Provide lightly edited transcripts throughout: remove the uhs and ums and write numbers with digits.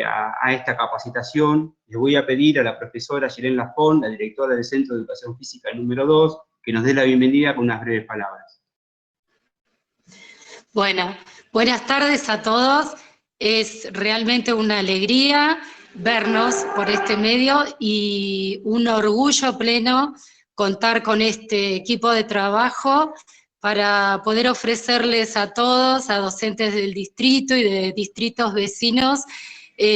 a esta capacitación, le voy a pedir a la profesora Yelén Lafón, la directora del Centro de Educación Física número 2, que nos dé la bienvenida con unas breves palabras. Bueno, buenas tardes a todos. Es realmente una alegría vernos por este medio y un orgullo pleno contar con este equipo de trabajo para poder ofrecerles a todos, a docentes del distrito y de distritos vecinos,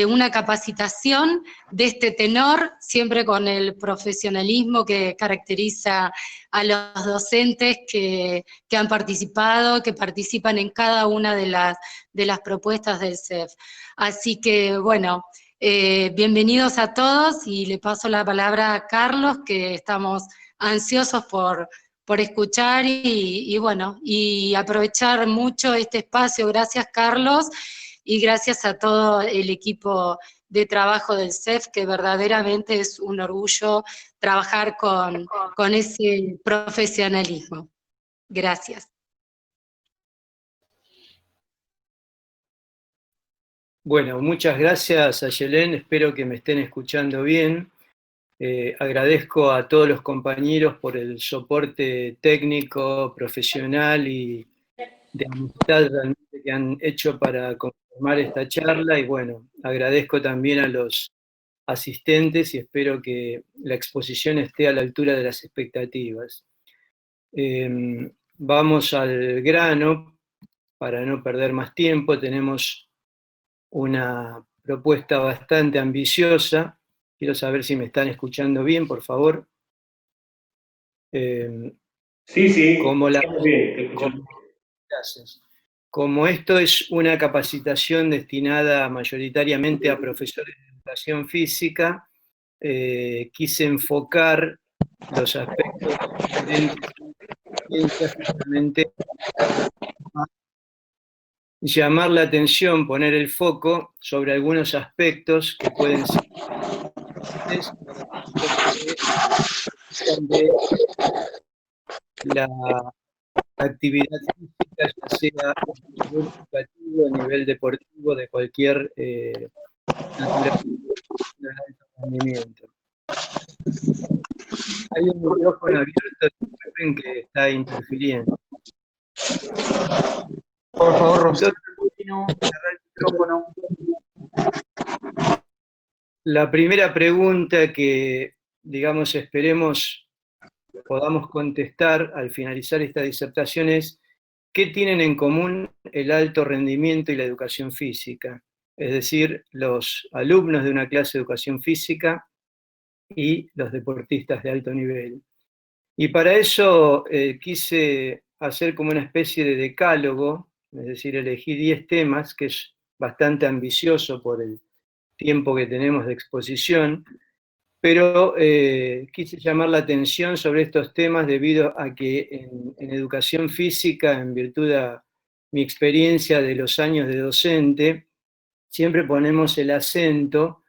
una capacitación de este tenor, siempre con el profesionalismo que caracteriza a los docentes que han participado, que participan en cada una de las propuestas del CEF. Así que, bueno, bienvenidos a todos y le paso la palabra a Carlos, que estamos ansiosos por escuchar y bueno, y aprovechar mucho este espacio. Gracias, Carlos, y gracias a todo el equipo de trabajo del CEF, que verdaderamente es un orgullo trabajar con ese profesionalismo. Gracias. Bueno, muchas gracias a Yelén, espero que me estén escuchando bien. Agradezco a todos los compañeros por el soporte técnico, profesional y de amistad realmente que han hecho para conformar esta charla, y bueno, agradezco también a los asistentes y espero que la exposición esté a la altura de las expectativas. Vamos al grano, para no perder más tiempo. Tenemos una propuesta bastante ambiciosa. Quiero saber si me están escuchando bien, por favor. Sí, como la, bien, gracias. Como esto es una capacitación destinada mayoritariamente a profesores de educación física, quise enfocar los aspectos diferentes de ciencia justamente a llamar la atención, poner el foco sobre algunos aspectos que pueden ser de la actividad física, ya sea a nivel educativo, a nivel deportivo, de cualquier naturaleza de alto rendimiento. Hay un micrófono abierto, disculpen que está interfiriendo. Por favor, Rosario, cerrar el micrófono. La primera pregunta que, digamos, esperemos podamos contestar al finalizar esta disertación es: ¿qué tienen en común el alto rendimiento y la educación física? Es decir, los alumnos de una clase de educación física y los deportistas de alto nivel. Y para eso quise hacer como una especie de decálogo, es decir, elegí 10 temas, que es bastante ambicioso por el tiempo que tenemos de exposición, pero quise llamar la atención sobre estos temas debido a que en educación física, en virtud de mi experiencia de los años de docente, siempre ponemos el acento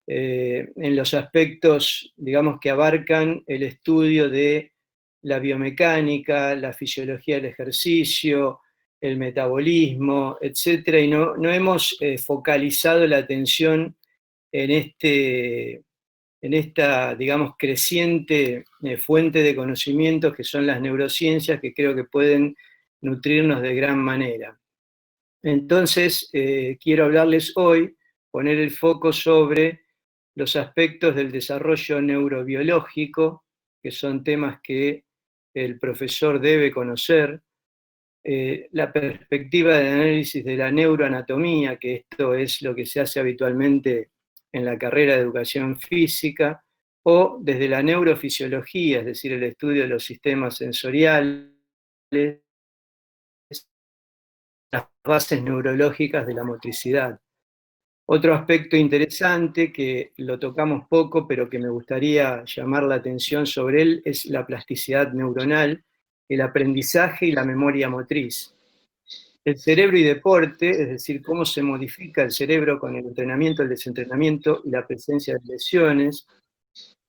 en los aspectos, digamos, que abarcan el estudio de la biomecánica, la fisiología del ejercicio, el metabolismo, etc. Y no hemos focalizado la atención en esta, digamos, creciente fuente de conocimientos que son las neurociencias, que creo que pueden nutrirnos de gran manera. Entonces, quiero hablarles hoy, poner el foco sobre los aspectos del desarrollo neurobiológico, que son temas que el profesor debe conocer, la perspectiva de análisis de la neuroanatomía, que esto es lo que se hace habitualmente en la carrera de educación física, o desde la neurofisiología, es decir, el estudio de los sistemas sensoriales, las bases neurológicas de la motricidad. Otro aspecto interesante que lo tocamos poco, pero que me gustaría llamar la atención sobre él, es la plasticidad neuronal, el aprendizaje y la memoria motriz. El cerebro y deporte, es decir, cómo se modifica el cerebro con el entrenamiento, el desentrenamiento y la presencia de lesiones,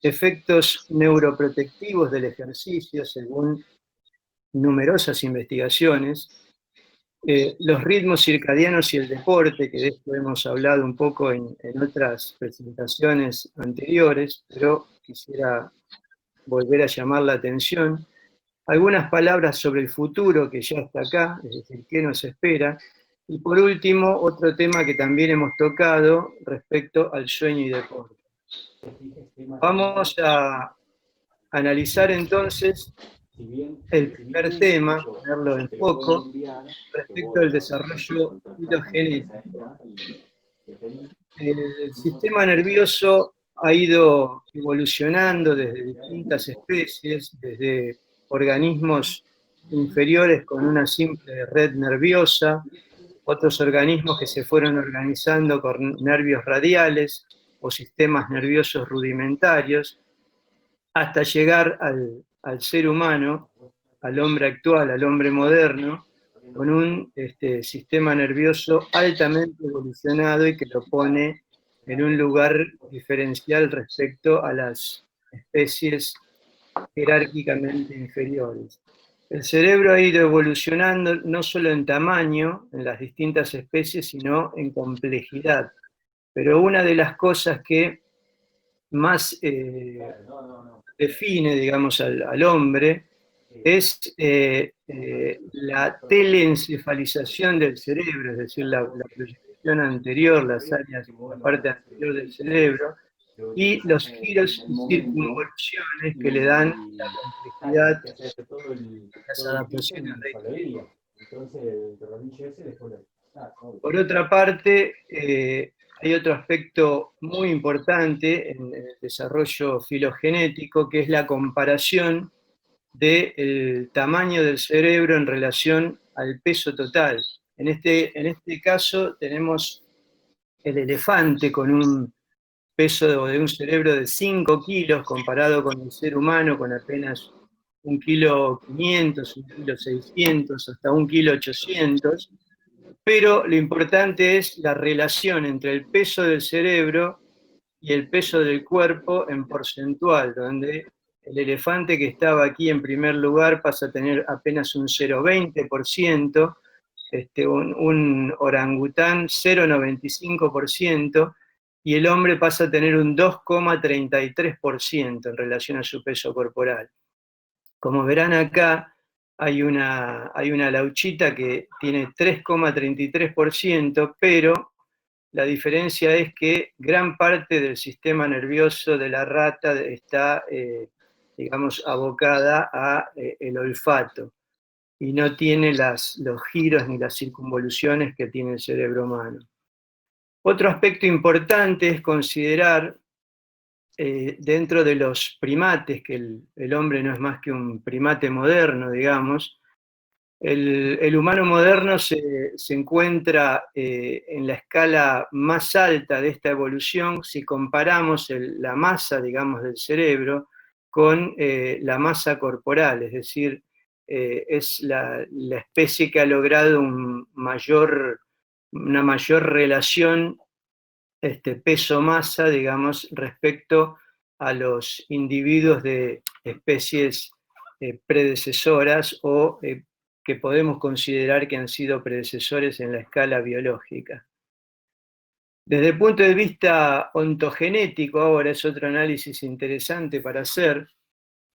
efectos neuroprotectivos del ejercicio según numerosas investigaciones, los ritmos circadianos y el deporte, que de esto hemos hablado un poco en otras presentaciones anteriores, pero quisiera volver a llamar la atención. Algunas palabras sobre el futuro que ya está acá, es decir, qué nos espera. Y por último, otro tema que también hemos tocado respecto al sueño y deporte. Vamos a analizar entonces el primer tema, ponerlo en foco, respecto al desarrollo filogenético. El sistema nervioso ha ido evolucionando desde distintas especies, desde organismos inferiores con una simple red nerviosa, otros organismos que se fueron organizando con nervios radiales o sistemas nerviosos rudimentarios, hasta llegar al ser humano, al hombre actual, al hombre moderno, con un sistema nervioso altamente evolucionado y que lo pone en un lugar diferencial respecto a las especies jerárquicamente inferiores. El cerebro ha ido evolucionando no solo en tamaño, en las distintas especies, sino en complejidad. Pero una de las cosas que más define, digamos, al hombre es la teleencefalización del cerebro, es decir, la proyección anterior, las áreas, la parte anterior del cerebro, y los giros y circunvoluciones que le dan la complejidad, las adaptaciones de. Por otra parte, hay otro aspecto muy importante en el desarrollo filogenético, que es la comparación del tamaño del cerebro en relación al peso total. En este caso tenemos el elefante con un peso de un cerebro de 5 kilos comparado con el ser humano con apenas 1,5 kg, 1,6 kg, hasta 1,8 kg. Pero lo importante es la relación entre el peso del cerebro y el peso del cuerpo en porcentual, donde el elefante que estaba aquí en primer lugar pasa a tener apenas un 0,20%, un orangután 0,95%, y el hombre pasa a tener un 2,33% en relación a su peso corporal. Como verán acá, hay una lauchita que tiene 3,33%, pero la diferencia es que gran parte del sistema nervioso de la rata está, digamos, abocada a el olfato y no tiene los giros ni las circunvoluciones que tiene el cerebro humano. Otro aspecto importante es considerar dentro de los primates, que el hombre no es más que un primate moderno, digamos, el humano moderno se encuentra en la escala más alta de esta evolución si comparamos la masa, digamos, del cerebro con la masa corporal, es decir, es la especie que ha logrado una mayor relación peso-masa, digamos, respecto a los individuos de especies predecesoras o que podemos considerar que han sido predecesores en la escala biológica. Desde el punto de vista ontogenético, ahora es otro análisis interesante para hacer,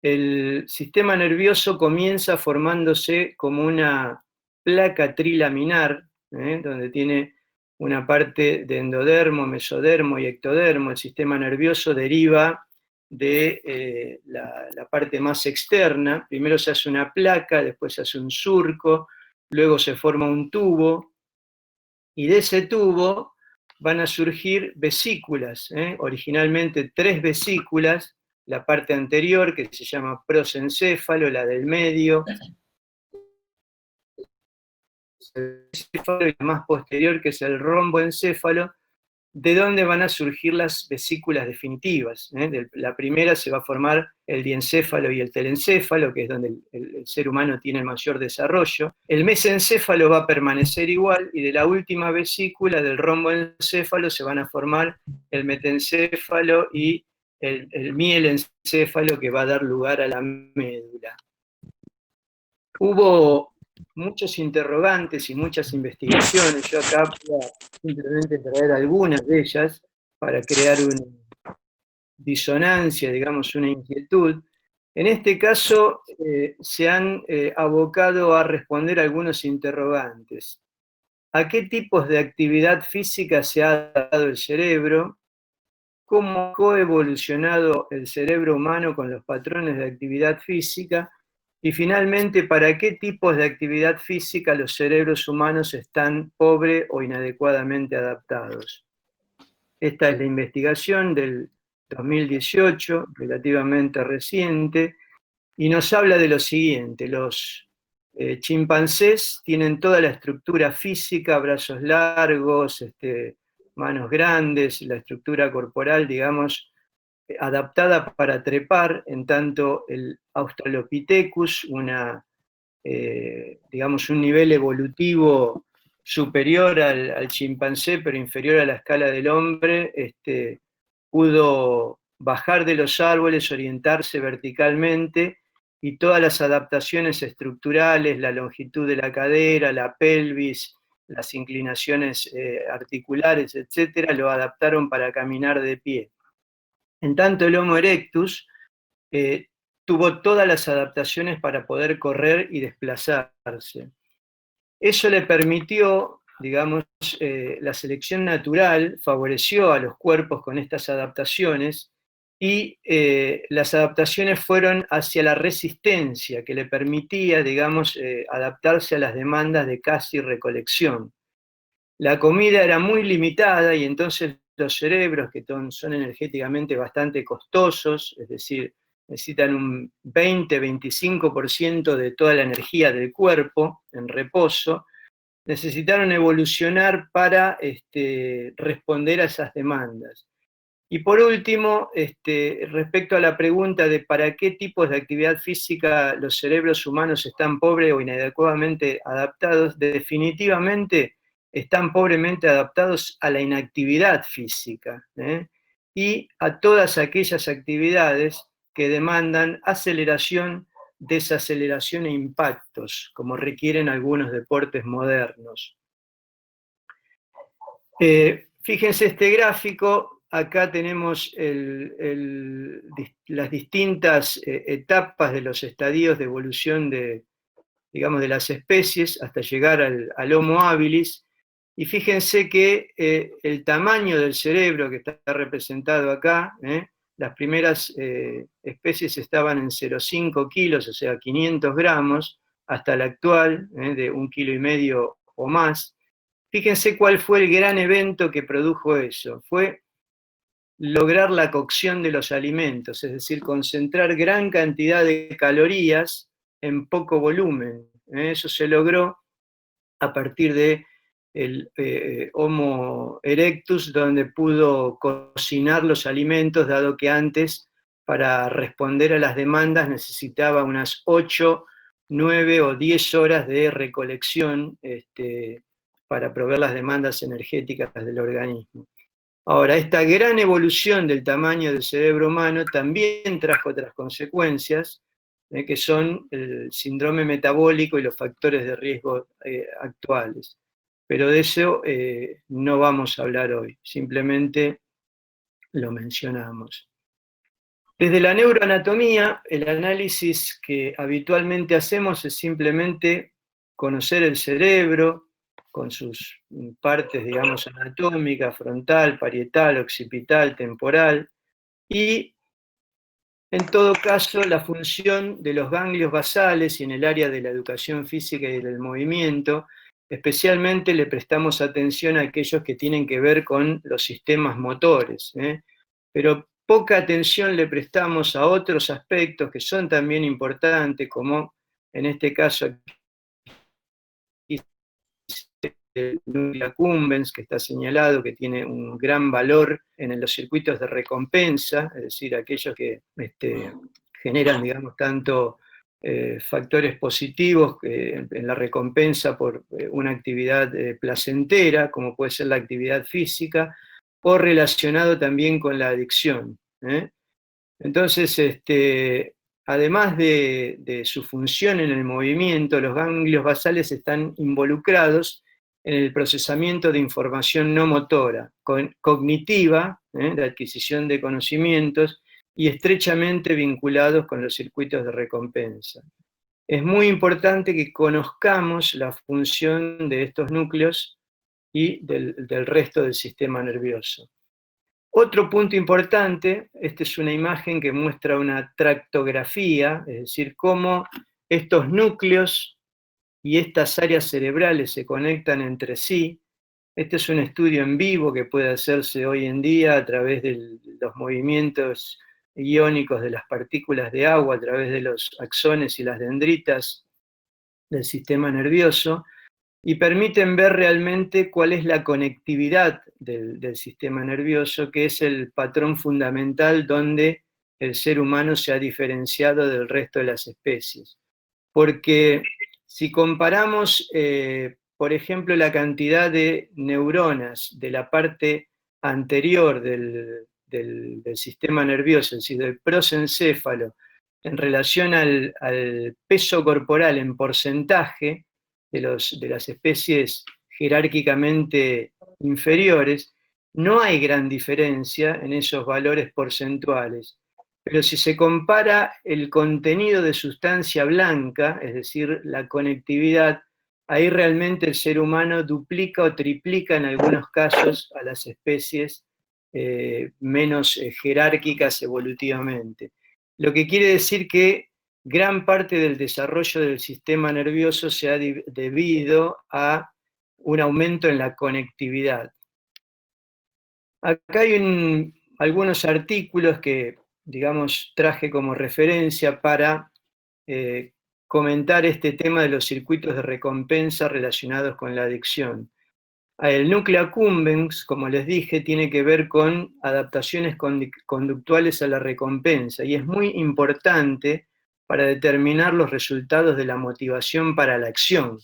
el sistema nervioso comienza formándose como una placa trilaminar, donde tiene una parte de endodermo, mesodermo y ectodermo. El sistema nervioso deriva de la parte más externa. Primero se hace una placa, después se hace un surco, luego se forma un tubo, y de ese tubo van a surgir vesículas, originalmente 3 vesículas, la parte anterior que se llama prosencéfalo, la del medio, y la más posterior que es el romboencéfalo, de donde van a surgir las vesículas definitivas. La primera se va a formar el diencéfalo y el telencéfalo, que es donde el ser humano tiene el mayor desarrollo. El mesencéfalo va a permanecer igual, y de la última vesícula, del romboencéfalo, se van a formar el metencéfalo y el mielencéfalo, que va a dar lugar a la médula. Hubo muchos interrogantes y muchas investigaciones. Yo acá voy a simplemente traer algunas de ellas para crear una disonancia, digamos, una inquietud. En este caso, se han abocado a responder algunos interrogantes. ¿A qué tipos de actividad física se ha dado el cerebro? ¿Cómo ha coevolucionado el cerebro humano con los patrones de actividad física? Y finalmente, ¿para qué tipos de actividad física los cerebros humanos están pobre o inadecuadamente adaptados? Esta es la investigación del 2018, relativamente reciente, y nos habla de lo siguiente: los chimpancés tienen toda la estructura física, brazos largos, manos grandes, la estructura corporal, digamos, adaptada para trepar, en tanto el Australopithecus, digamos, un nivel evolutivo superior al chimpancé, pero inferior a la escala del hombre, pudo bajar de los árboles, orientarse verticalmente, y todas las adaptaciones estructurales, la longitud de la cadera, la pelvis, las inclinaciones articulares, etcétera, lo adaptaron para caminar de pie. En tanto, el Homo erectus tuvo todas las adaptaciones para poder correr y desplazarse. Eso le permitió, digamos, la selección natural favoreció a los cuerpos con estas adaptaciones, y las adaptaciones fueron hacia la resistencia, que le permitía, digamos, adaptarse a las demandas de caza y recolección. La comida era muy limitada, y entonces los cerebros, que son energéticamente bastante costosos, es decir, necesitan un 20-25% de toda la energía del cuerpo en reposo, necesitaron evolucionar para responder a esas demandas. Y por último, respecto a la pregunta de para qué tipos de actividad física los cerebros humanos están pobres o inadecuadamente adaptados, definitivamente están pobremente adaptados a la inactividad física, y a todas aquellas actividades que demandan aceleración, desaceleración e impactos, como requieren algunos deportes modernos. Fíjense este gráfico. Acá tenemos las distintas etapas de los estadios de evolución digamos, de las especies hasta llegar al Homo habilis. Y fíjense que el tamaño del cerebro que está representado acá, las primeras especies estaban en 0,5 kilos, o sea, 500 gramos, hasta la actual, de 1,5 kilos o más. Fíjense cuál fue el gran evento que produjo eso. Fue lograr la cocción de los alimentos, es decir, concentrar gran cantidad de calorías en poco volumen. Eso se logró a partir de el Homo erectus, donde pudo cocinar los alimentos, dado que antes, para responder a las demandas, necesitaba unas 8, 9 o 10 horas de recolección para proveer las demandas energéticas del organismo. Ahora, esta gran evolución del tamaño del cerebro humano también trajo otras consecuencias, que son el síndrome metabólico y los factores de riesgo actuales. Pero de eso no vamos a hablar hoy, simplemente lo mencionamos. Desde la neuroanatomía, el análisis que habitualmente hacemos es simplemente conocer el cerebro con sus partes, digamos, anatómicas, frontal, parietal, occipital, temporal, y en todo caso la función de los ganglios basales, y en el área de la educación física y del movimiento, especialmente le prestamos atención a aquellos que tienen que ver con los sistemas motores, pero poca atención le prestamos a otros aspectos que son también importantes, como en este caso el núcleo accumbens, que está señalado, que tiene un gran valor en los circuitos de recompensa, es decir, aquellos que generan, digamos, tanto factores positivos en la recompensa por una actividad placentera, como puede ser la actividad física, o relacionado también con la adicción. Entonces, además de su función en el movimiento, los ganglios basales están involucrados en el procesamiento de información no motora, cognitiva, de adquisición de conocimientos, y estrechamente vinculados con los circuitos de recompensa. Es muy importante que conozcamos la función de estos núcleos y del resto del sistema nervioso. Otro punto importante, esta es una imagen que muestra una tractografía, es decir, cómo estos núcleos y estas áreas cerebrales se conectan entre sí. Este es un estudio en vivo que puede hacerse hoy en día a través de los movimientos iónicos de las partículas de agua, a través de los axones y las dendritas del sistema nervioso, y permiten ver realmente cuál es la conectividad del sistema nervioso, que es el patrón fundamental donde el ser humano se ha diferenciado del resto de las especies. Porque si comparamos, por ejemplo, la cantidad de neuronas de la parte anterior del sistema nervioso, es decir, del prosencéfalo, en relación al peso corporal en porcentaje de las especies jerárquicamente inferiores, no hay gran diferencia en esos valores porcentuales. Pero si se compara el contenido de sustancia blanca, es decir, la conectividad, ahí realmente el ser humano duplica o triplica en algunos casos a las especies menos jerárquicas evolutivamente. Lo que quiere decir que gran parte del desarrollo del sistema nervioso se ha debido a un aumento en la conectividad. Acá hay algunos artículos que, digamos, traje como referencia para comentar este tema de los circuitos de recompensa relacionados con la adicción. El núcleo accumbens, como les dije, tiene que ver con adaptaciones conductuales a la recompensa, y es muy importante para determinar los resultados de la motivación para la acción.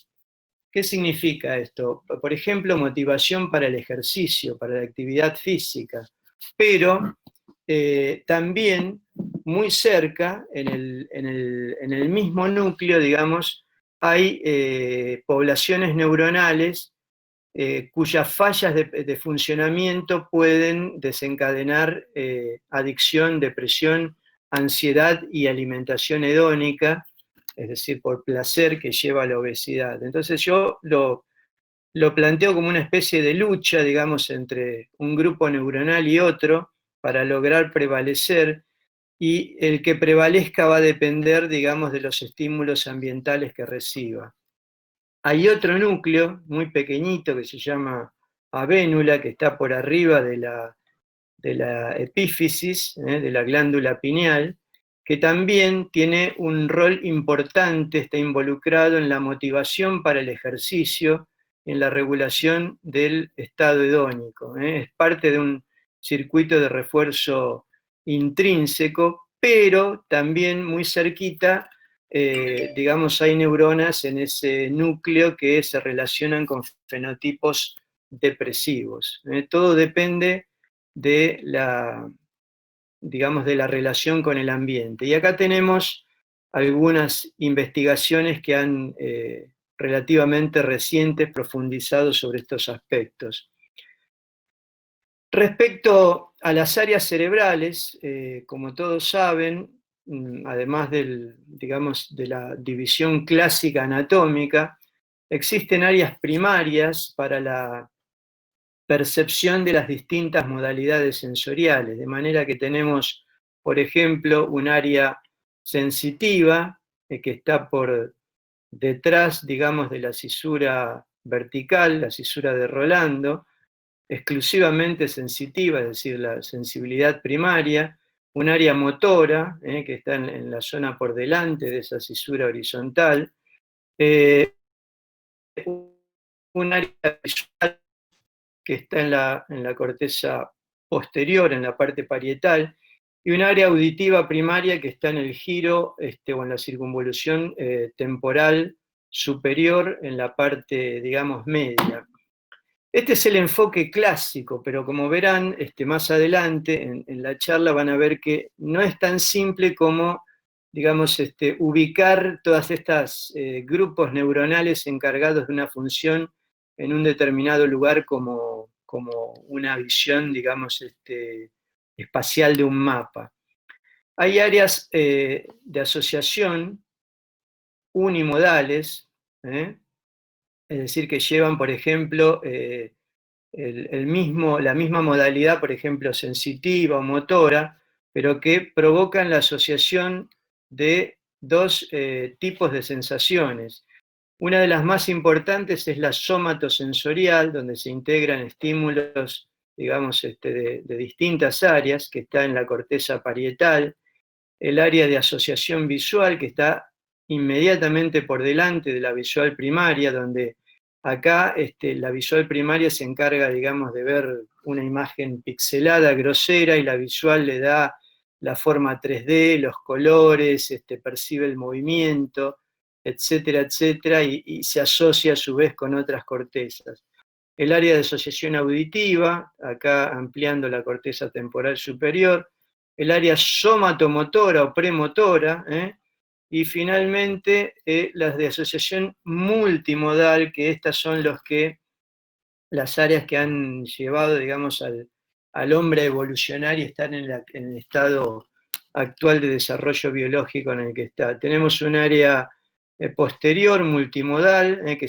¿Qué significa esto? Por ejemplo, motivación para el ejercicio, para la actividad física, pero también muy cerca, en el mismo núcleo, digamos, hay poblaciones neuronales cuyas fallas de funcionamiento pueden desencadenar adicción, depresión, ansiedad y alimentación hedónica, es decir, por placer, que lleva a la obesidad. Entonces yo lo planteo como una especie de lucha, digamos, entre un grupo neuronal y otro para lograr prevalecer, y el que prevalezca va a depender, digamos, de los estímulos ambientales que reciba. Hay otro núcleo muy pequeñito que se llama avénula, que está por arriba de la epífisis, de la glándula pineal, que también tiene un rol importante, está involucrado en la motivación para el ejercicio, en la regulación del estado hedónico. Es parte de un circuito de refuerzo intrínseco, pero también muy cerquita, digamos, hay neuronas en ese núcleo que se relacionan con fenotipos depresivos. Todo depende de digamos, de la relación con el ambiente. Y acá tenemos algunas investigaciones que han relativamente recientes profundizado sobre estos aspectos. Respecto a las áreas cerebrales, como todos saben, además digamos, de la división clásica anatómica, existen áreas primarias para la percepción de las distintas modalidades sensoriales, de manera que tenemos, por ejemplo, un área sensitiva que está por detrás, digamos, de la cisura vertical, la cisura de Rolando, exclusivamente sensitiva, es decir, la sensibilidad primaria, un área motora, que está en la zona por delante de esa cisura horizontal, un área visual que está en la corteza posterior, en la parte parietal, y un área auditiva primaria que está en el giro o en la circunvolución temporal superior, en la parte, digamos, media. Este es el enfoque clásico, pero como verán más adelante en la charla van a ver que no es tan simple como digamos, ubicar todas estas grupos neuronales encargados de una función en un determinado lugar como una visión, digamos, espacial de un mapa. Hay áreas de asociación unimodales, es decir, que llevan, por ejemplo, la misma modalidad, por ejemplo, sensitiva o motora, pero que provocan la asociación de dos tipos de sensaciones. Una de las más importantes es la somatosensorial, donde se integran estímulos, digamos, de distintas áreas, que está en la corteza parietal, el área de asociación visual, que está inmediatamente por delante de la visual primaria, donde acá la visual primaria se encarga, digamos, de ver una imagen pixelada, grosera, y la visual le da la forma 3D, los colores, percibe el movimiento, etcétera, etcétera, y se asocia a su vez con otras cortezas. El área de asociación auditiva, acá ampliando la corteza temporal superior, el área somatomotora o premotora, y finalmente las de asociación multimodal, que estas son las áreas que han llevado, digamos, al hombre a evolucionar y estar en el estado actual de desarrollo biológico en el que está. Tenemos un área posterior multimodal, que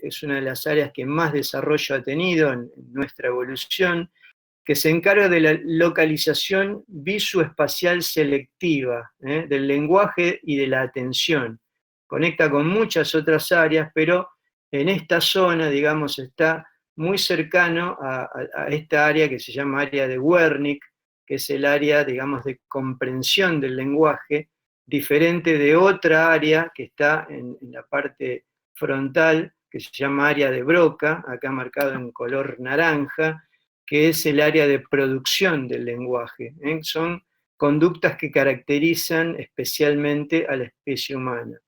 es una de las áreas que más desarrollo ha tenido en nuestra evolución, que se encarga de la localización visoespacial selectiva, del lenguaje y de la atención. Conecta con muchas otras áreas, pero en esta zona, digamos, está muy cercano a esta área que se llama área de Wernicke, que es el área, digamos, de comprensión del lenguaje, diferente de otra área que está en la parte frontal, que se llama área de Broca, acá marcado en color naranja, que es el área de producción del lenguaje. Son conductas que caracterizan especialmente a la especie humana.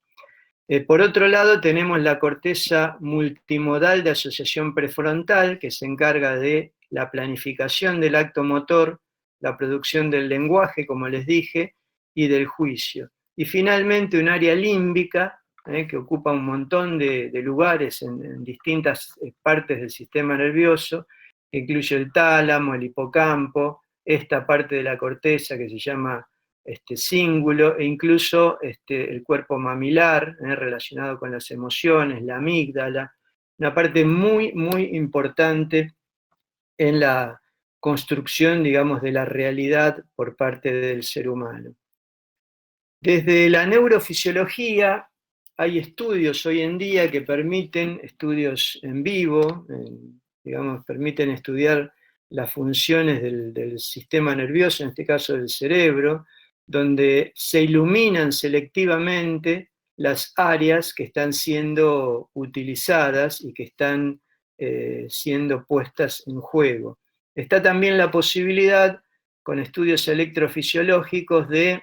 Por otro lado, tenemos la corteza multimodal de asociación prefrontal, que se encarga de la planificación del acto motor, la producción del lenguaje, como les dije, y del juicio. Y finalmente un área límbica, que ocupa un montón de lugares en distintas partes del sistema nervioso, que incluye el tálamo, el hipocampo, esta parte de la corteza que se llama cíngulo, e incluso el cuerpo mamilar, relacionado con las emociones, la amígdala, una parte muy, muy importante en la construcción, digamos, de la realidad por parte del ser humano. Desde la neurofisiología hay estudios hoy en día que permiten, estudios en vivo, digamos, permiten estudiar las funciones del sistema nervioso, en este caso del cerebro, donde se iluminan selectivamente las áreas que están siendo utilizadas y que están siendo puestas en juego. Está también la posibilidad, con estudios electrofisiológicos, de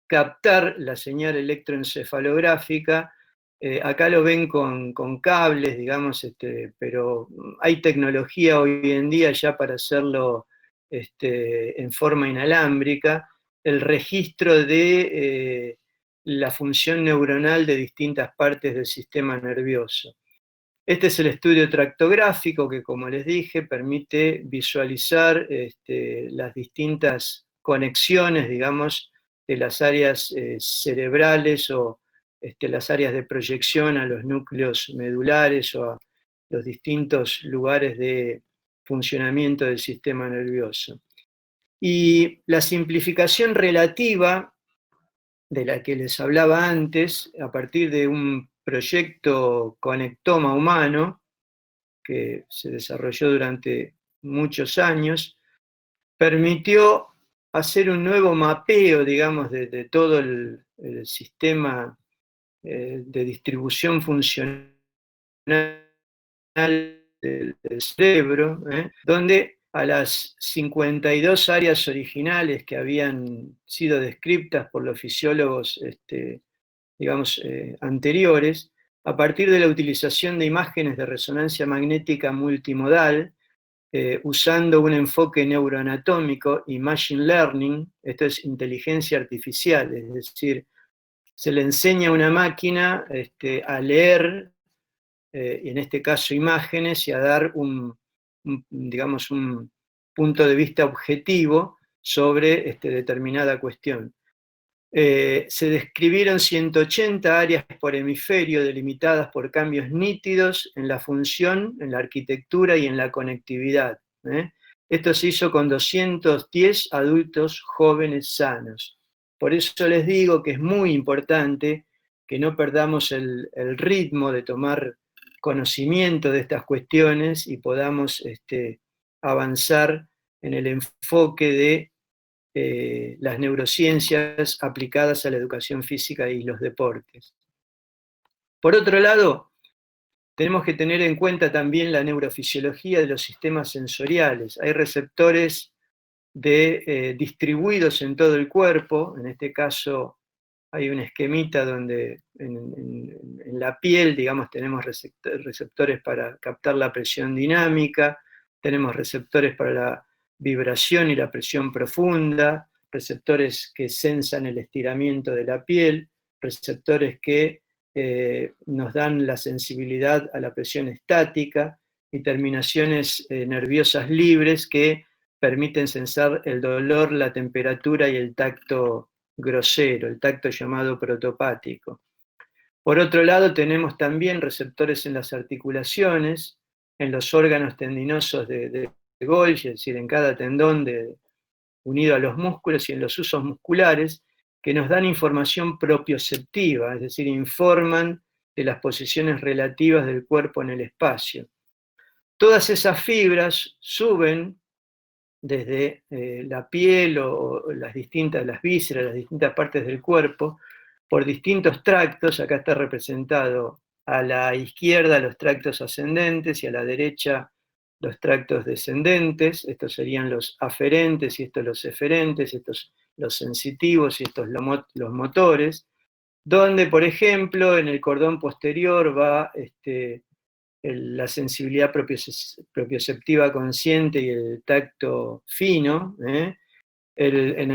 captar la señal electroencefalográfica. Acá lo ven con cables, digamos, pero hay tecnología hoy en día ya para hacerlo en forma inalámbrica, el registro de la función neuronal de distintas partes del sistema nervioso. Este es el estudio tractográfico que, como les dije, permite visualizar las distintas conexiones, digamos, de las áreas cerebrales o las áreas de proyección a los núcleos medulares o a los distintos lugares de funcionamiento del sistema nervioso. Y la simplificación relativa, de la que les hablaba antes, a partir de un proyecto Conectoma Humano, que se desarrolló durante muchos años, permitió hacer un nuevo mapeo, digamos, de todo el sistema de distribución funcional del cerebro, donde a las 52 áreas originales que habían sido descritas por los fisiólogos, digamos, anteriores, a partir de la utilización de imágenes de resonancia magnética multimodal, usando un enfoque neuroanatómico y machine learning. Esto es inteligencia artificial, es decir, se le enseña a una máquina a leer, en este caso imágenes, y a dar digamos, un punto de vista objetivo sobre determinada cuestión. Se describieron 180 áreas por hemisferio delimitadas por cambios nítidos en la función, en la arquitectura y en la conectividad. Esto se hizo con 210 adultos jóvenes sanos. Por eso les digo que es muy importante que no perdamos el ritmo de tomar conocimiento de estas cuestiones y podamos avanzar en el enfoque de las neurociencias aplicadas a la educación física y los deportes. Por otro lado, tenemos que tener en cuenta también la neurofisiología de los sistemas sensoriales. Hay receptores distribuidos en todo el cuerpo. En este caso hay un esquemita donde en la piel, digamos, tenemos receptores para captar la presión dinámica, tenemos receptores para la vibración y la presión profunda, receptores que sensan el estiramiento de la piel, receptores que nos dan la sensibilidad a la presión estática, y terminaciones nerviosas libres que permiten sensar el dolor, la temperatura y el tacto grosero, el tacto llamado protopático. Por otro lado, tenemos también receptores en las articulaciones, en los órganos tendinosos de Golgi, es decir, en cada tendón unido a los músculos, y en los usos musculares, que nos dan información propioceptiva, es decir, informan de las posiciones relativas del cuerpo en el espacio. Todas esas fibras suben desde la piel o las vísceras, las distintas partes del cuerpo, por distintos tractos. Acá está representado a la izquierda los tractos ascendentes y a la derecha los tractos descendentes. Estos serían los aferentes y estos los eferentes, estos los sensitivos y estos los motores, donde, por ejemplo, en el cordón posterior va la sensibilidad propioceptiva consciente y el tacto fino. En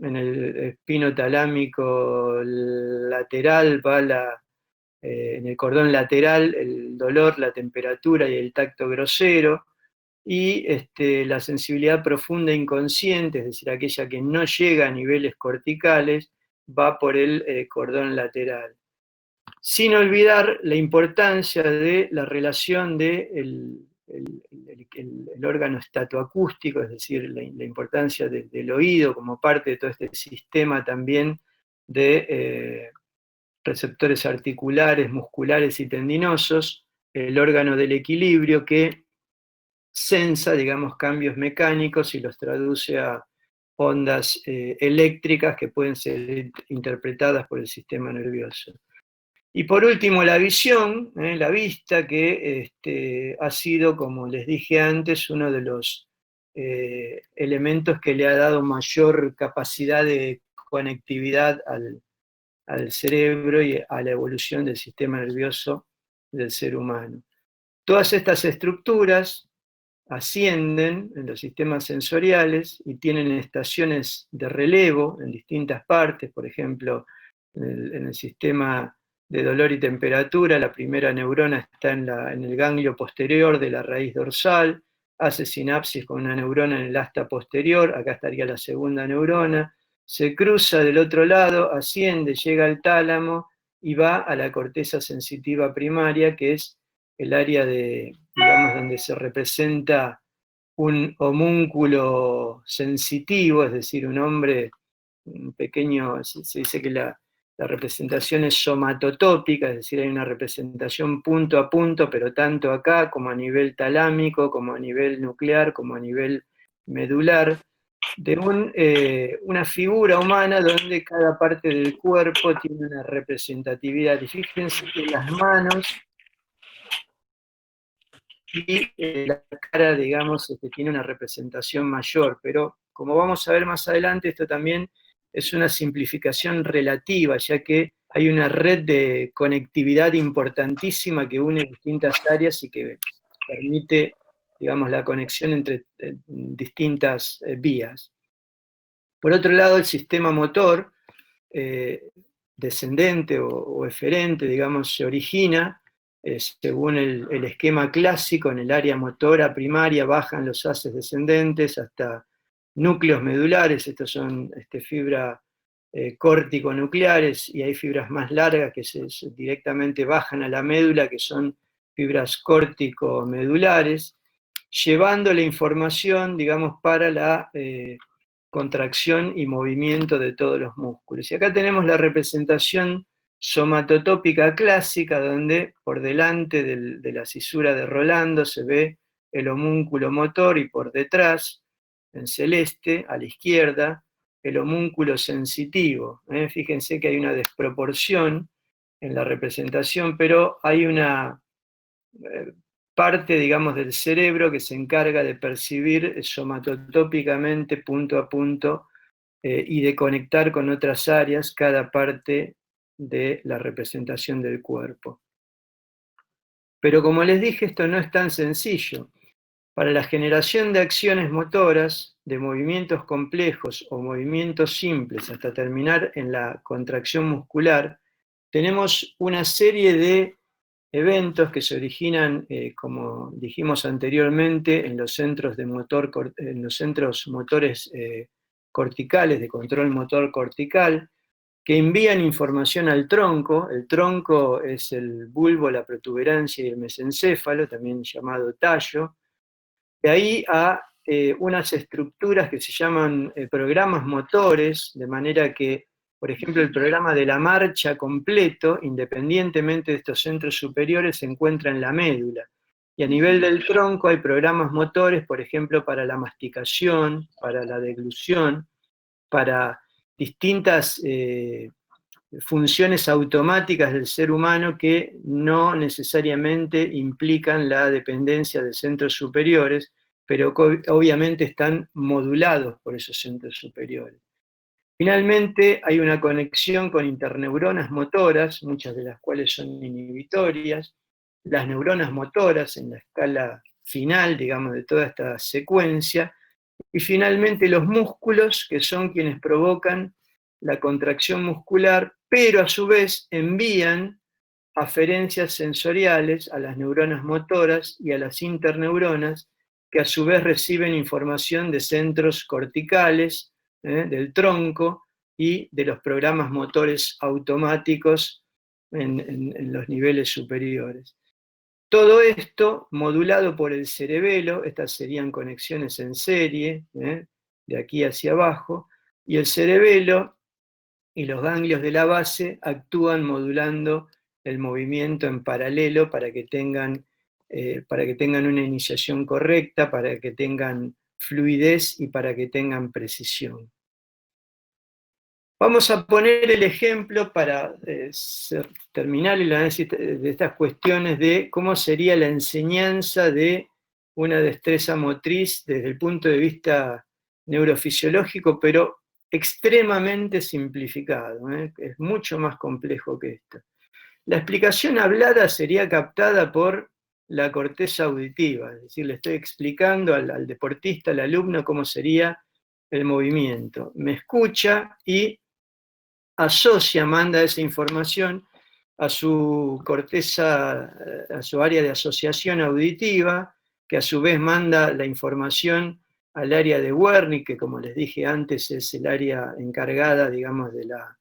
el espino talámico lateral va en el cordón lateral el dolor, la temperatura y el tacto grosero, y la sensibilidad profunda inconsciente, es decir, aquella que no llega a niveles corticales, va por el cordón lateral. Sin olvidar la importancia de la relación del órgano estatoacústico, es decir, la importancia del oído como parte de todo este sistema también de receptores articulares, musculares y tendinosos, el órgano del equilibrio que sensa, digamos, cambios mecánicos y los traduce a ondas eléctricas que pueden ser interpretadas por el sistema nervioso. Y por último, la visión, la vista, que ha sido, como les dije antes, uno de los elementos que le ha dado mayor capacidad de conectividad al cerebro y a la evolución del sistema nervioso del ser humano. Todas estas estructuras ascienden en los sistemas sensoriales y tienen estaciones de relevo en distintas partes. Por ejemplo, en el sistema de dolor y temperatura, la primera neurona está en el ganglio posterior de la raíz dorsal, hace sinapsis con una neurona en el asta posterior, acá estaría la segunda neurona, se cruza del otro lado, asciende, llega al tálamo y va a la corteza sensitiva primaria, que es el área digamos, donde se representa un homúnculo sensitivo, es decir, un hombre pequeño. Se dice que la representación es somatotópica, es decir, hay una representación punto a punto, pero tanto acá como a nivel talámico, como a nivel nuclear, como a nivel medular, de una figura humana donde cada parte del cuerpo tiene una representatividad. Y fíjense que las manos y la cara, digamos, tiene una representación mayor, pero como vamos a ver más adelante, esto también es una simplificación relativa, ya que hay una red de conectividad importantísima que une distintas áreas y que permite digamos, la conexión entre distintas vías. Por otro lado, el sistema motor descendente o eferente, digamos, se origina según el esquema clásico. En el área motora primaria bajan los haces descendentes hasta núcleos medulares. Estos son fibras córtico-nucleares, y hay fibras más largas que directamente bajan a la médula, que son fibras córtico-medulares, llevando la información, digamos, para la contracción y movimiento de todos los músculos. Y acá tenemos la representación somatotópica clásica, donde por delante de la cisura de Rolando se ve el homúnculo motor, y por detrás, en celeste, a la izquierda, el homúnculo sensitivo. Fíjense que hay una desproporción en la representación, pero hay una parte, digamos, del cerebro que se encarga de percibir somatotópicamente, punto a punto, y de conectar con otras áreas cada parte de la representación del cuerpo. Pero como les dije, esto no es tan sencillo. Para la generación de acciones motoras, de movimientos complejos o movimientos simples, hasta terminar en la contracción muscular, tenemos una serie de eventos que se originan, como dijimos anteriormente, en los centros motores corticales, de control motor cortical, que envían información al tronco. El tronco es el bulbo, la protuberancia y el mesencéfalo, también llamado tallo. De ahí a unas estructuras que se llaman programas motores, de manera que, por ejemplo, el programa de la marcha completo, independientemente de estos centros superiores, se encuentra en la médula. Y a nivel del tronco hay programas motores, por ejemplo, para la masticación, para la deglución, para distintas funciones automáticas del ser humano que no necesariamente implican la dependencia de centros superiores, pero que obviamente están modulados por esos centros superiores. Finalmente, hay una conexión con interneuronas motoras, muchas de las cuales son inhibitorias. Las neuronas motoras en la escala final, digamos, de toda esta secuencia. Y finalmente los músculos, que son quienes provocan la contracción muscular, pero a su vez envían aferencias sensoriales a las neuronas motoras y a las interneuronas, que a su vez reciben información de centros corticales, del tronco, y de los programas motores automáticos en los niveles superiores. Todo esto modulado por el cerebelo. Estas serían conexiones en serie, de aquí hacia abajo, y el cerebelo y los ganglios de la base actúan modulando el movimiento en paralelo para que tengan una iniciación correcta, para que tengan fluidez y para que tengan precisión. Vamos a poner el ejemplo para terminar el análisis de estas cuestiones de cómo sería la enseñanza de una destreza motriz desde el punto de vista neurofisiológico, pero extremadamente simplificado. Es mucho más complejo que esto. La explicación hablada sería captada por la corteza auditiva, es decir, le estoy explicando al deportista, al alumno, cómo sería el movimiento. Me escucha y asocia, manda esa información a su corteza, a su área de asociación auditiva, que a su vez manda la información al área de Wernicke, que, como les dije antes, es el área encargada, digamos, de la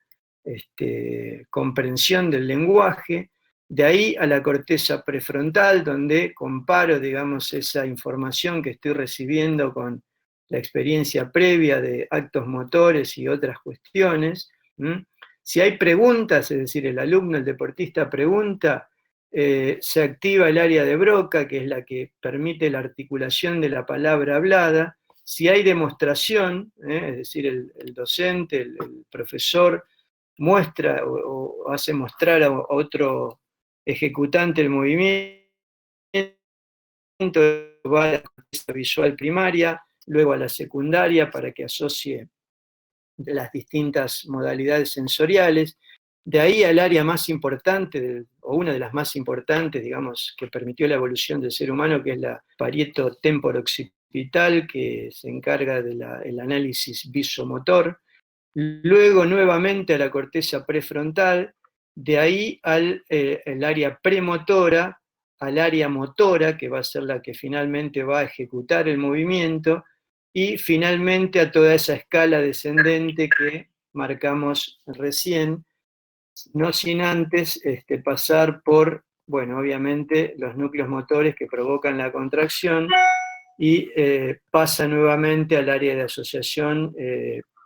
comprensión del lenguaje. De ahí a la corteza prefrontal, donde comparo, digamos, esa información que estoy recibiendo con la experiencia previa de actos motores y otras cuestiones. Si hay preguntas, es decir, el alumno, el deportista pregunta, se activa el área de Broca, que es la que permite la articulación de la palabra hablada. Si hay demostración, es decir, el docente, el profesor, muestra o hace mostrar a otro ejecutante el movimiento, va a la corteza visual primaria, luego a la secundaria para que asocie las distintas modalidades sensoriales. De ahí al área más importante, o una de las más importantes, digamos, que permitió la evolución del ser humano, que es la parieto temporo-occipital, que se encarga del análisis visomotor. Luego nuevamente a la corteza prefrontal, de ahí el área premotora, al área motora, que va a ser la que finalmente va a ejecutar el movimiento, y finalmente a toda esa escala descendente que marcamos recién, no sin antes pasar por, bueno, obviamente los núcleos motores que provocan la contracción, y pasa nuevamente al área de asociación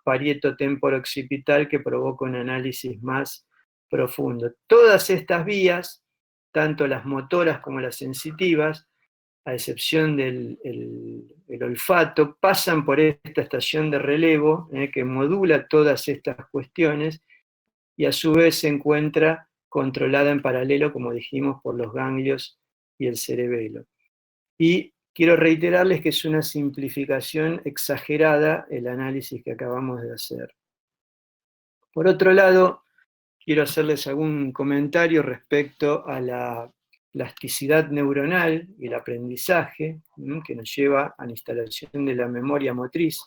parieto temporo-occipital, que provoca un análisis más profundo. Todas estas vías, tanto las motoras como las sensitivas, a excepción del el olfato, pasan por esta estación de relevo que modula todas estas cuestiones, y a su vez se encuentra controlada en paralelo, como dijimos, por los ganglios y el cerebelo. Y quiero reiterarles que es una simplificación exagerada el análisis que acabamos de hacer. Por otro lado, quiero hacerles algún comentario respecto a la plasticidad neuronal y el aprendizaje, que nos lleva a la instalación de la memoria motriz.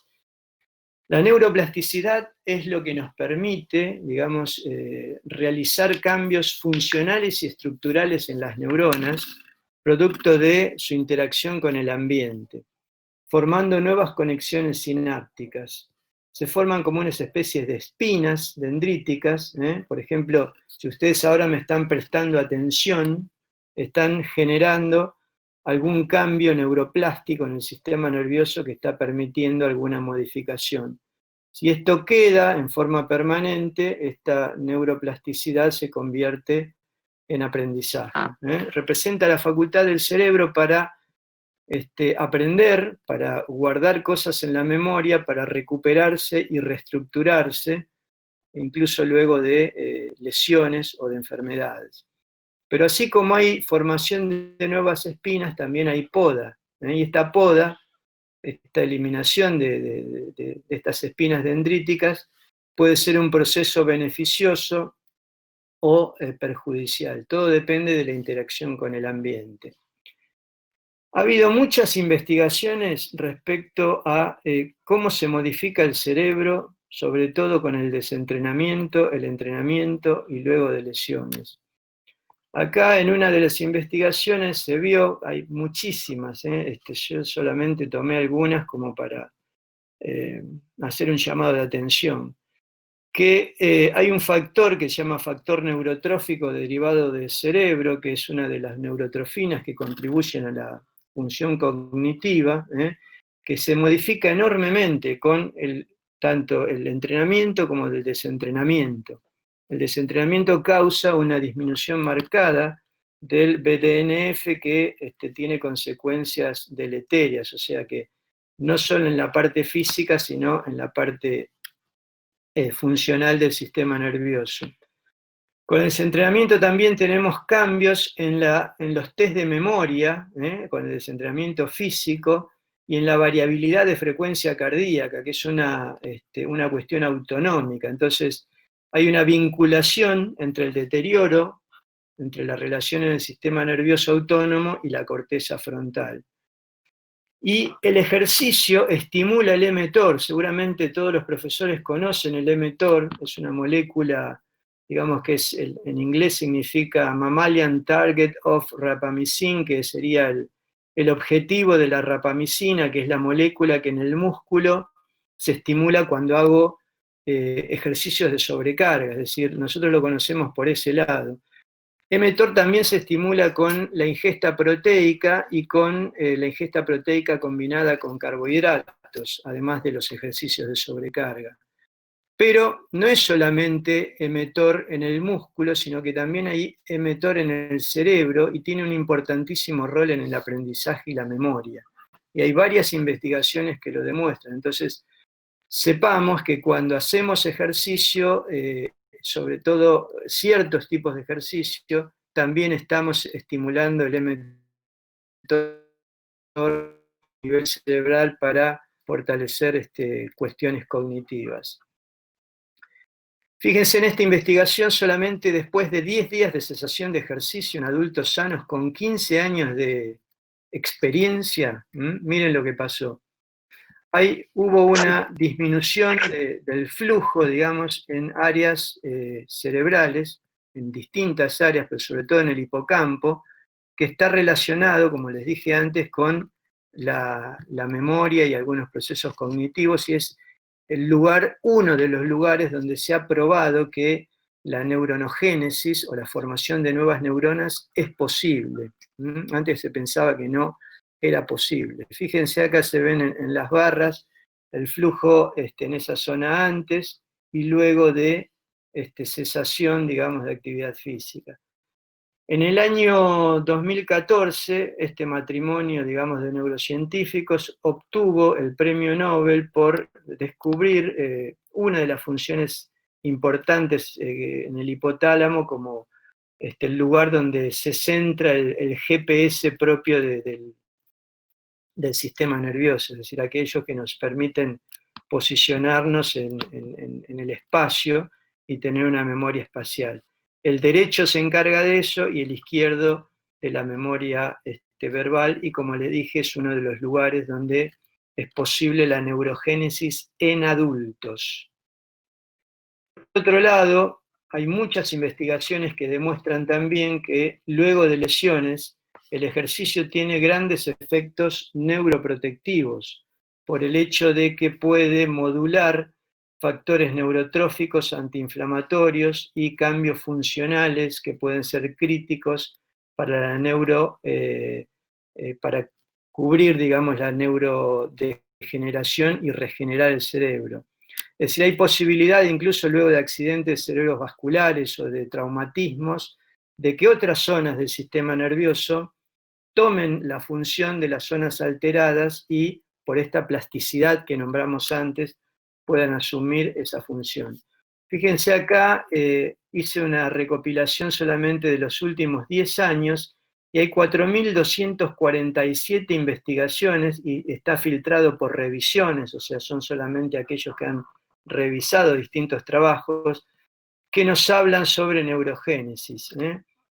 La neuroplasticidad es lo que nos permite, digamos, realizar cambios funcionales y estructurales en las neuronas, producto de su interacción con el ambiente, formando nuevas conexiones sinápticas. Se forman como unas especies de espinas dendríticas. Por ejemplo, si ustedes ahora me están prestando atención, están generando algún cambio neuroplástico en el sistema nervioso que está permitiendo alguna modificación. Si esto queda en forma permanente, esta neuroplasticidad se convierte en aprendizaje. Representa la facultad del cerebro para aprender, para guardar cosas en la memoria, para recuperarse y reestructurarse, incluso luego de lesiones o de enfermedades. Pero así como hay formación de nuevas espinas, también hay poda. Y esta poda, esta eliminación de estas espinas dendríticas, puede ser un proceso beneficioso o perjudicial. Todo depende de la interacción con el ambiente. Ha habido muchas investigaciones respecto a cómo se modifica el cerebro, sobre todo con el desentrenamiento, el entrenamiento y luego de lesiones. Acá en una de las investigaciones se vio, hay muchísimas, yo solamente tomé algunas como para hacer un llamado de atención, que hay un factor que se llama factor neurotrófico derivado del cerebro, que es una de las neurotrofinas que contribuyen a la función cognitiva, que se modifica enormemente con tanto el entrenamiento como el desentrenamiento. El desentrenamiento causa una disminución marcada del BDNF que tiene consecuencias deleterias, o sea que no solo en la parte física, sino en la parte funcional del sistema nervioso. Con el desentrenamiento también tenemos cambios en los test de memoria, con el desentrenamiento físico, y en la variabilidad de frecuencia cardíaca, que es una cuestión autonómica. Entonces, hay una vinculación entre el deterioro, entre la relación en el sistema nervioso autónomo y la corteza frontal. Y el ejercicio estimula el mTOR. Seguramente todos los profesores conocen el mTOR, es una molécula, digamos que en inglés significa Mammalian Target of Rapamycin, que sería el objetivo de la rapamicina, que es la molécula que en el músculo se estimula cuando hago ejercicios de sobrecarga, es decir, nosotros lo conocemos por ese lado. mTOR también se estimula con la ingesta proteica y con la ingesta proteica combinada con carbohidratos, además de los ejercicios de sobrecarga. Pero no es solamente mTOR en el músculo, sino que también hay mTOR en el cerebro y tiene un importantísimo rol en el aprendizaje y la memoria. Y hay varias investigaciones que lo demuestran. Entonces, sepamos que cuando hacemos ejercicio, sobre todo ciertos tipos de ejercicio, también estamos estimulando el mTOR a nivel cerebral para fortalecer cuestiones cognitivas. Fíjense en esta investigación, solamente después de 10 días de cesación de ejercicio en adultos sanos con 15 años de experiencia, miren lo que pasó. Hubo una disminución del flujo, digamos, en áreas cerebrales, en distintas áreas, pero sobre todo en el hipocampo, que está relacionado, como les dije antes, con la memoria y algunos procesos cognitivos, y es uno de los lugares donde se ha probado que la neuronogénesis o la formación de nuevas neuronas es posible. Antes se pensaba que no era posible. Fíjense, acá se ven en las barras el flujo en esa zona antes y luego de cesación, digamos, de actividad física. En el año 2014, este matrimonio, digamos, de neurocientíficos obtuvo el premio Nobel por descubrir una de las funciones importantes en el hipotálamo como el lugar donde se centra el GPS propio del sistema nervioso, es decir, aquellos que nos permiten posicionarnos en el espacio y tener una memoria espacial. El derecho se encarga de eso y el izquierdo de la memoria verbal, y como le dije, es uno de los lugares donde es posible la neurogénesis en adultos. Por otro lado, hay muchas investigaciones que demuestran también que luego de lesiones, el ejercicio tiene grandes efectos neuroprotectivos, por el hecho de que puede modular factores neurotróficos antiinflamatorios y cambios funcionales que pueden ser críticos para la para cubrir, digamos, la neurodegeneración y regenerar el cerebro. Es decir, hay posibilidad, incluso luego de accidentes cerebrovasculares o de traumatismos, de que otras zonas del sistema nervioso tomen la función de las zonas alteradas y, por esta plasticidad que nombramos antes, puedan asumir esa función. Fíjense acá, hice una recopilación solamente de los últimos 10 años, y hay 4.247 investigaciones, y está filtrado por revisiones, o sea, son solamente aquellos que han revisado distintos trabajos, que nos hablan sobre neurogénesis.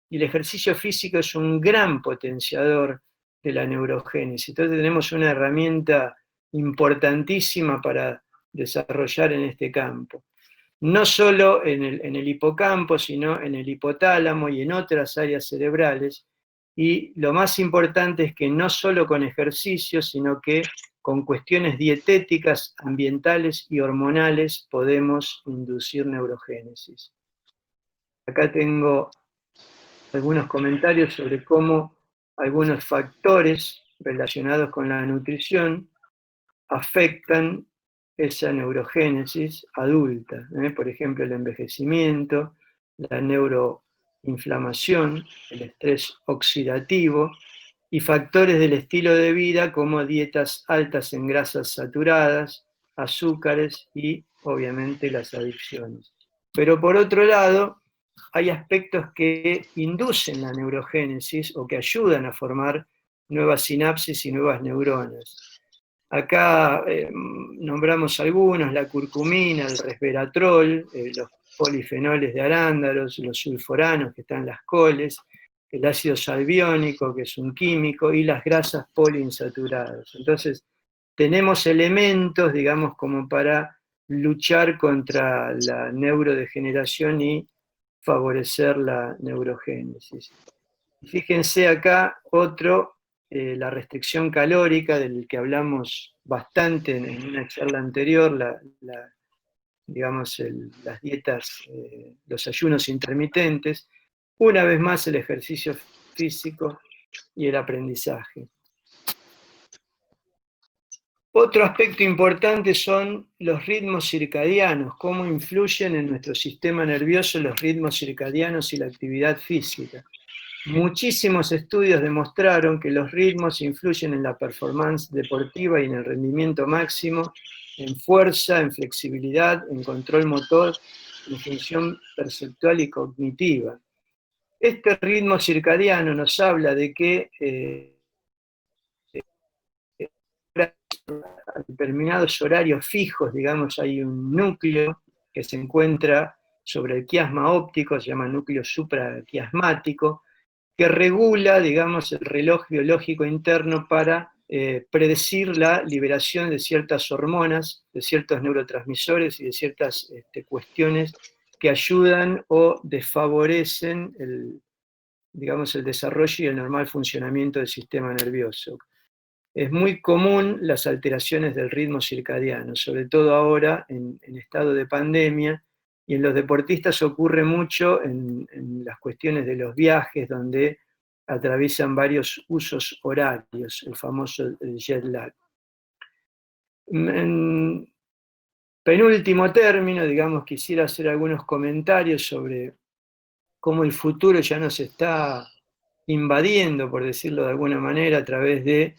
Y el ejercicio físico es un gran potenciador de la neurogénesis. Entonces tenemos una herramienta importantísima para desarrollar en este campo. No solo en el hipocampo, sino en el hipotálamo y en otras áreas cerebrales. Y lo más importante es que no solo con ejercicio, sino que con cuestiones dietéticas, ambientales y hormonales podemos inducir neurogénesis. Acá tengo algunos comentarios sobre cómo algunos factores relacionados con la nutrición afectan esa neurogénesis adulta. Por ejemplo, el envejecimiento, la neuroinflamación, el estrés oxidativo y factores del estilo de vida como dietas altas en grasas saturadas, azúcares y obviamente las adicciones. Pero por otro lado, hay aspectos que inducen la neurogénesis o que ayudan a formar nuevas sinapsis y nuevas neuronas. Acá nombramos algunos: la curcumina, el resveratrol, los polifenoles de arándanos, los sulforanos que están en las coles, el ácido salviónico, que es un químico, y las grasas poliinsaturadas. Entonces, tenemos elementos, digamos, como para luchar contra la neurodegeneración y favorecer la neurogénesis. Fíjense acá otro, la restricción calórica, del que hablamos bastante en una charla anterior, digamos, las dietas, los ayunos intermitentes. Una vez más, el ejercicio físico y el aprendizaje. Otro aspecto importante son los ritmos circadianos, cómo influyen en nuestro sistema nervioso los ritmos circadianos y la actividad física. Muchísimos estudios demostraron que los ritmos influyen en la performance deportiva y en el rendimiento máximo, en fuerza, en flexibilidad, en control motor, en función perceptual y cognitiva. Este ritmo circadiano nos habla de que a determinados horarios fijos, digamos, hay un núcleo que se encuentra sobre el quiasma óptico, se llama núcleo supraquiasmático, que regula, digamos, el reloj biológico interno para predecir la liberación de ciertas hormonas, de ciertos neurotransmisores y de ciertas cuestiones que ayudan o desfavorecen el desarrollo y el normal funcionamiento del sistema nervioso. Es muy común las alteraciones del ritmo circadiano, sobre todo ahora en estado de pandemia, y en los deportistas ocurre mucho en las cuestiones de los viajes, donde atraviesan varios usos horarios, el famoso jet lag. En penúltimo término, digamos, quisiera hacer algunos comentarios sobre cómo el futuro ya nos está invadiendo, por decirlo de alguna manera, a través de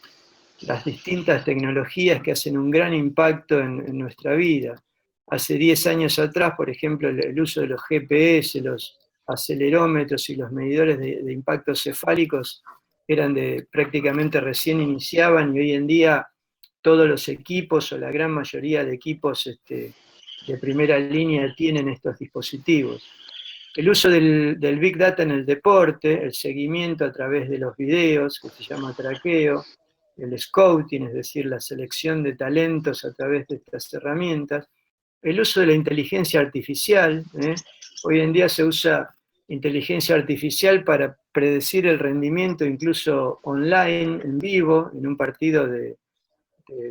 las distintas tecnologías que hacen un gran impacto en nuestra vida. Hace 10 años atrás, por ejemplo, el uso de los GPS, los acelerómetros y los medidores de impactos cefálicos prácticamente recién iniciaban, y hoy en día todos los equipos o la gran mayoría de equipos de primera línea tienen estos dispositivos. El uso del Big Data en el deporte, el seguimiento a través de los videos, que se llama traqueo, el scouting, es decir, la selección de talentos a través de estas herramientas, el uso de la inteligencia artificial, hoy en día se usa inteligencia artificial para predecir el rendimiento incluso online, en vivo, en un partido de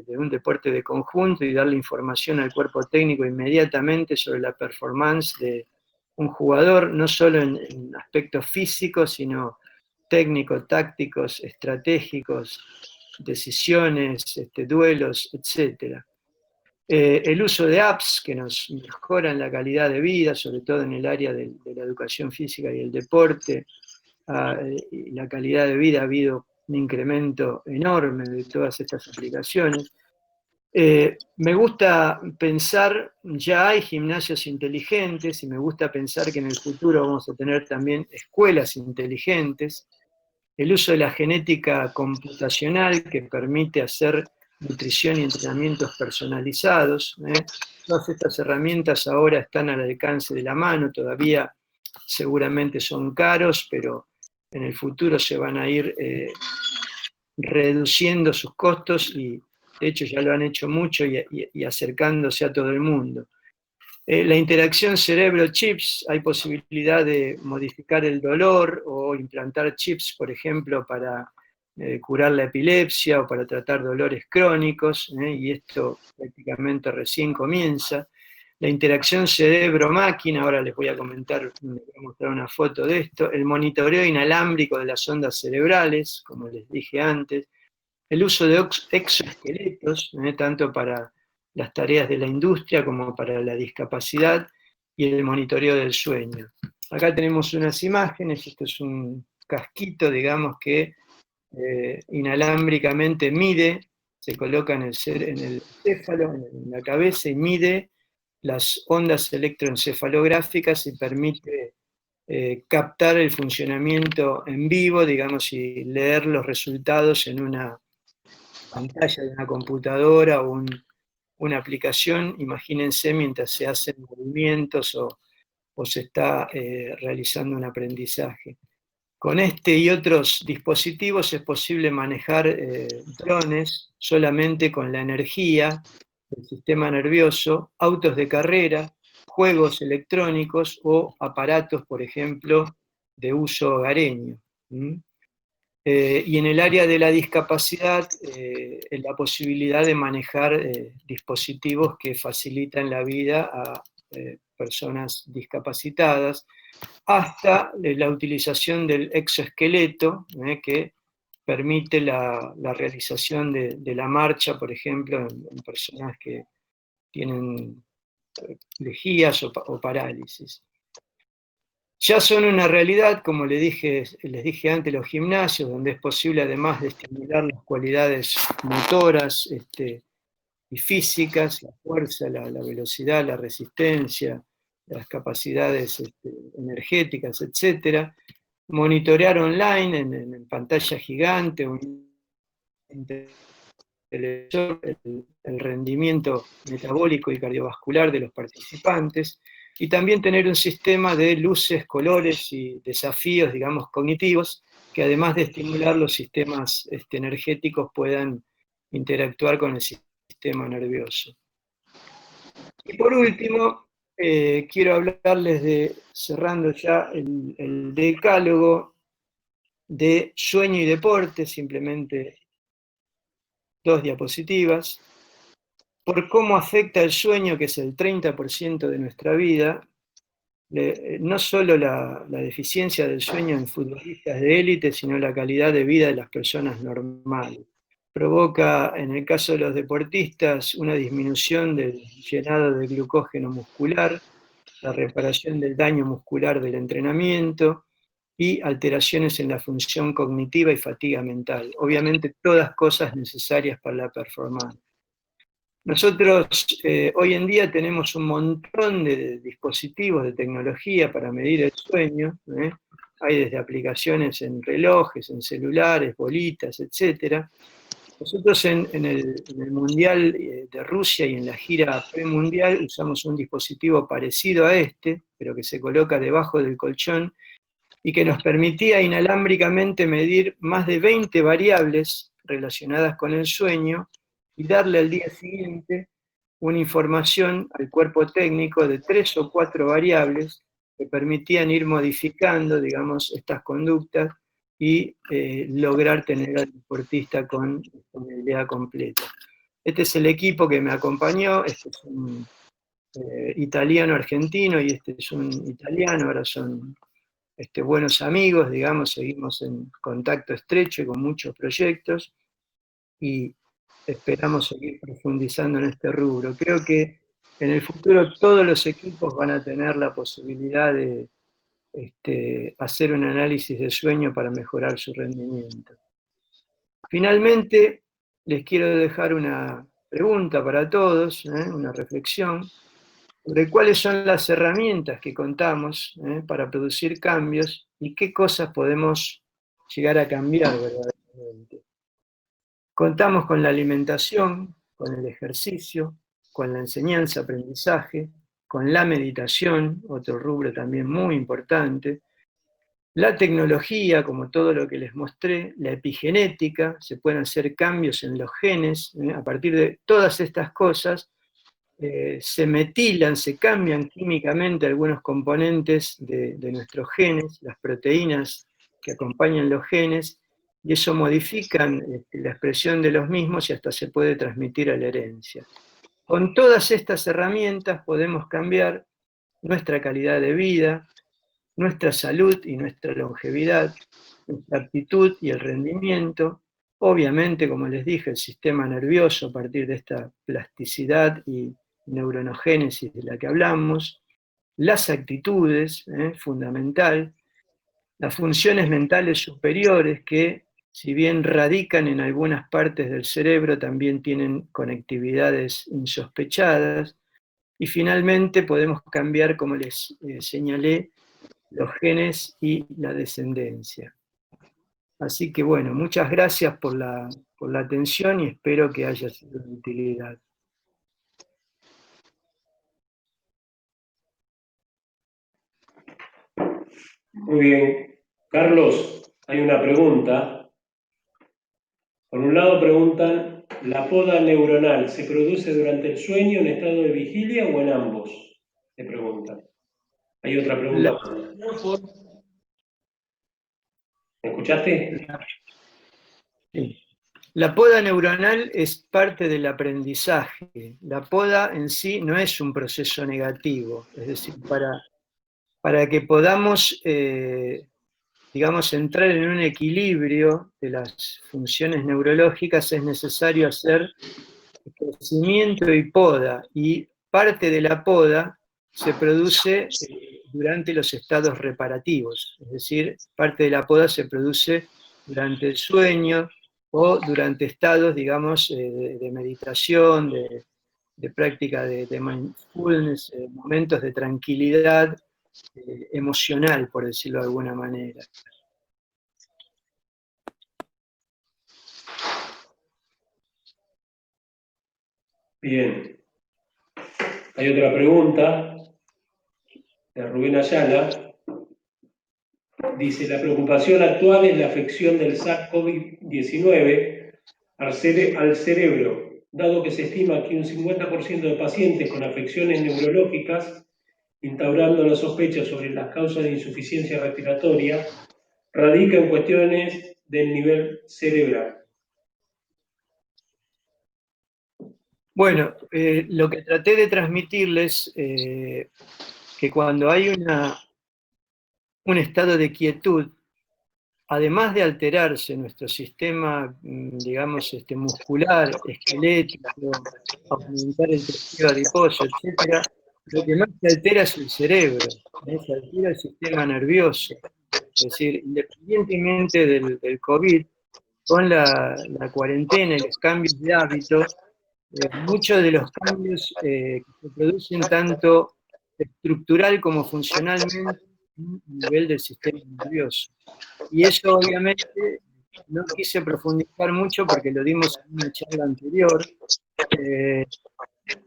un deporte de conjunto, y darle información al cuerpo técnico inmediatamente sobre la performance de un jugador, no solo en aspectos físicos, sino técnicos, tácticos, estratégicos, decisiones, duelos, etc. El uso de apps que nos mejoran la calidad de vida, sobre todo en el área de la educación física y el deporte. Y la calidad de vida, ha habido un incremento enorme de todas estas aplicaciones. Me gusta pensar, ya hay gimnasios inteligentes, y me gusta pensar que en el futuro vamos a tener también escuelas inteligentes. El uso de la genética computacional, que permite hacer nutrición y entrenamientos personalizados. Todas estas herramientas ahora están al alcance de la mano, todavía seguramente son caros, pero en el futuro se van a ir reduciendo sus costos, y de hecho ya lo han hecho mucho, y acercándose a todo el mundo. La interacción cerebro-chips, hay posibilidad de modificar el dolor o implantar chips, por ejemplo, para curar la epilepsia o para tratar dolores crónicos, y esto prácticamente recién comienza. La interacción cerebro-máquina, ahora les voy a mostrar una foto de esto, el monitoreo inalámbrico de las ondas cerebrales, como les dije antes, el uso de exoesqueletos, tanto para las tareas de la industria como para la discapacidad, y el monitoreo del sueño. Acá tenemos unas imágenes, esto es un casquito, digamos, que inalámbricamente mide, se coloca en el encéfalo, en la cabeza, y mide las ondas electroencefalográficas y permite captar el funcionamiento en vivo, digamos, y leer los resultados en una pantalla de una computadora o una aplicación. Imagínense mientras se hacen movimientos o se está realizando un aprendizaje. Con este y otros dispositivos es posible manejar drones solamente con la energía del sistema nervioso, autos de carrera, juegos electrónicos o aparatos, por ejemplo, de uso hogareño. Y en el área de la discapacidad, la posibilidad de manejar dispositivos que facilitan la vida a personas discapacitadas, hasta la utilización del exoesqueleto, que permite la realización de la marcha, por ejemplo, en personas que tienen lejías o parálisis. Ya son una realidad, como les dije antes, los gimnasios, donde es posible, además de estimular las cualidades motoras y físicas, la fuerza, la velocidad, la resistencia, las capacidades energéticas, etc., monitorear online en pantalla gigante, el rendimiento metabólico y cardiovascular de los participantes, y también tener un sistema de luces, colores y desafíos, digamos, cognitivos, que además de estimular los sistemas energéticos puedan interactuar con el sistema nervioso. Y por último, quiero hablarles de, cerrando ya el decálogo de sueño y deporte, simplemente 2 diapositivas, por cómo afecta el sueño, que es el 30% de nuestra vida, no solo la deficiencia del sueño en futbolistas de élite, sino la calidad de vida de las personas normales. Provoca, en el caso de los deportistas, una disminución del llenado de glucógeno muscular, la reparación del daño muscular del entrenamiento y alteraciones en la función cognitiva y fatiga mental. Obviamente todas cosas necesarias para la performance. Nosotros hoy en día tenemos un montón de dispositivos de tecnología para medir el sueño. Hay desde aplicaciones en relojes, en celulares, bolitas, etc. Nosotros en el Mundial de Rusia y en la gira premundial usamos un dispositivo parecido a este, pero que se coloca debajo del colchón y que nos permitía inalámbricamente medir más de 20 variables relacionadas con el sueño y darle al día siguiente una información al cuerpo técnico de 3 o 4 variables que permitían ir modificando, digamos, estas conductas y lograr tener al deportista con disponibilidad completa. Este es el equipo que me acompañó, este es un italiano-argentino y este es un italiano, ahora son buenos amigos, digamos, seguimos en contacto estrecho y con muchos proyectos, y esperamos seguir profundizando en este rubro. Creo que en el futuro todos los equipos van a tener la posibilidad de hacer un análisis de sueño para mejorar su rendimiento. Finalmente, les quiero dejar una pregunta para todos, una reflexión, sobre cuáles son las herramientas que contamos para producir cambios y qué cosas podemos llegar a cambiar verdaderamente. Contamos con la alimentación, con el ejercicio, con la enseñanza, aprendizaje, con la meditación, otro rubro también muy importante, la tecnología, como todo lo que les mostré, la epigenética, se pueden hacer cambios en los genes, a partir de todas estas cosas, se metilan, se cambian químicamente algunos componentes de nuestros genes, las proteínas que acompañan los genes, y eso modifican la expresión de los mismos y hasta se puede transmitir a la herencia. Con todas estas herramientas podemos cambiar nuestra calidad de vida, nuestra salud y nuestra longevidad, nuestra actitud y el rendimiento. Obviamente, como les dije, el sistema nervioso a partir de esta plasticidad y neuronogénesis de la que hablamos, las actitudes, fundamental, las funciones mentales superiores que, si bien radican en algunas partes del cerebro, también tienen conectividades insospechadas, y finalmente podemos cambiar, como les señalé, los genes y la descendencia. Así que bueno, muchas gracias por la atención y espero que haya sido de utilidad. Muy bien. Carlos, hay una pregunta. Por un lado preguntan, ¿la poda neuronal se produce durante el sueño, en estado de vigilia o en ambos? Se preguntan. Hay otra pregunta. ¿Me escuchaste? Sí. La poda neuronal es parte del aprendizaje. La poda en sí no es un proceso negativo. Es decir, para que podamos, digamos, entrar en un equilibrio de las funciones neurológicas es necesario hacer crecimiento y poda. Y parte de la poda se produce durante los estados reparativos. Es decir, parte de la poda se produce durante el sueño, o durante estados, digamos, de meditación, de práctica de mindfulness, momentos de tranquilidad emocional, por decirlo de alguna manera. Bien. Hay otra pregunta. de Rubén Ayala, dice, la preocupación actual es la afección del SARS-CoV-19 al cerebro, dado que se estima que un 50% de pacientes con afecciones neurológicas, instaurando la sospecha sobre las causas de insuficiencia respiratoria, radica en cuestiones del nivel cerebral. Bueno, lo que traté de transmitirles, que cuando hay un estado de quietud, además de alterarse nuestro sistema, digamos, muscular, esquelético, aumentar el tejido adiposo, etc., lo que más se altera es el cerebro, se altera el sistema nervioso. Es decir, independientemente del COVID, con la cuarentena y los cambios de hábito, muchos de los cambios que se producen tanto estructural como funcionalmente a nivel del sistema nervioso. Y eso obviamente no quise profundizar mucho porque lo dimos en una charla anterior.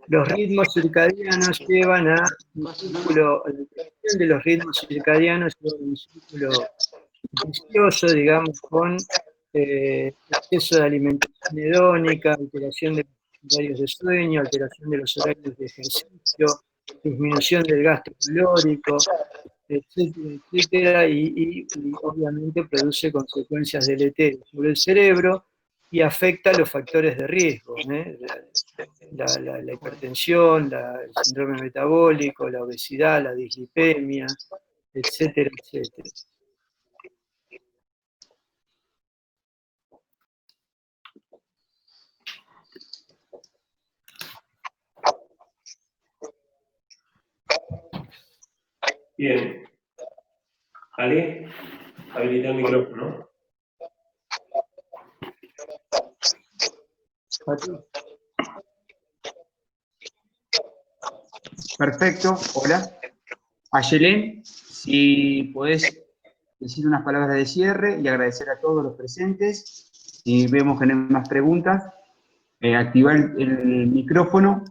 Los ritmos circadianos llevan a un círculo, la alteración de los ritmos circadianos lleva a un círculo vicioso, digamos, con exceso de alimentación hedónica, alteración de los horarios de sueño, alteración de los horarios de ejercicio, disminución del gasto calórico, etcétera, etcétera, y obviamente produce consecuencias deleterias sobre el cerebro y afecta los factores de riesgo, la hipertensión, el síndrome metabólico, la obesidad, la dislipemia, etcétera, etcétera. Bien. Ale, habilita el micrófono. Perfecto, hola. Ayelén, si podés decir unas palabras de cierre y agradecer a todos los presentes. Si vemos que no hay más preguntas, activar el micrófono.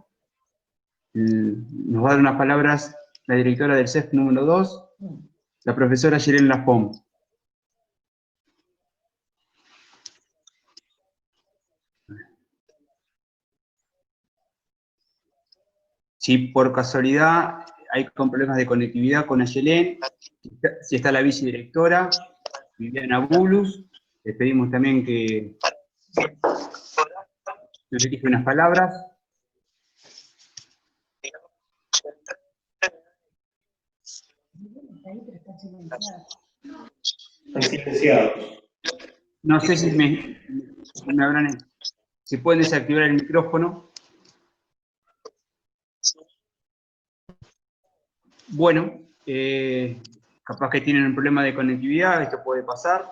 Nos va a dar unas palabras la directora del CEF número 2, la profesora Ayelén Lafón. Si por casualidad hay problemas de conectividad con Ayelén, si está la vicedirectora, Viviana Bulus, les pedimos también que nos dirija unas palabras. Están silenciados. No sé si me habrán... Si pueden desactivar el micrófono. Bueno, capaz que tienen un problema de conectividad, esto puede pasar.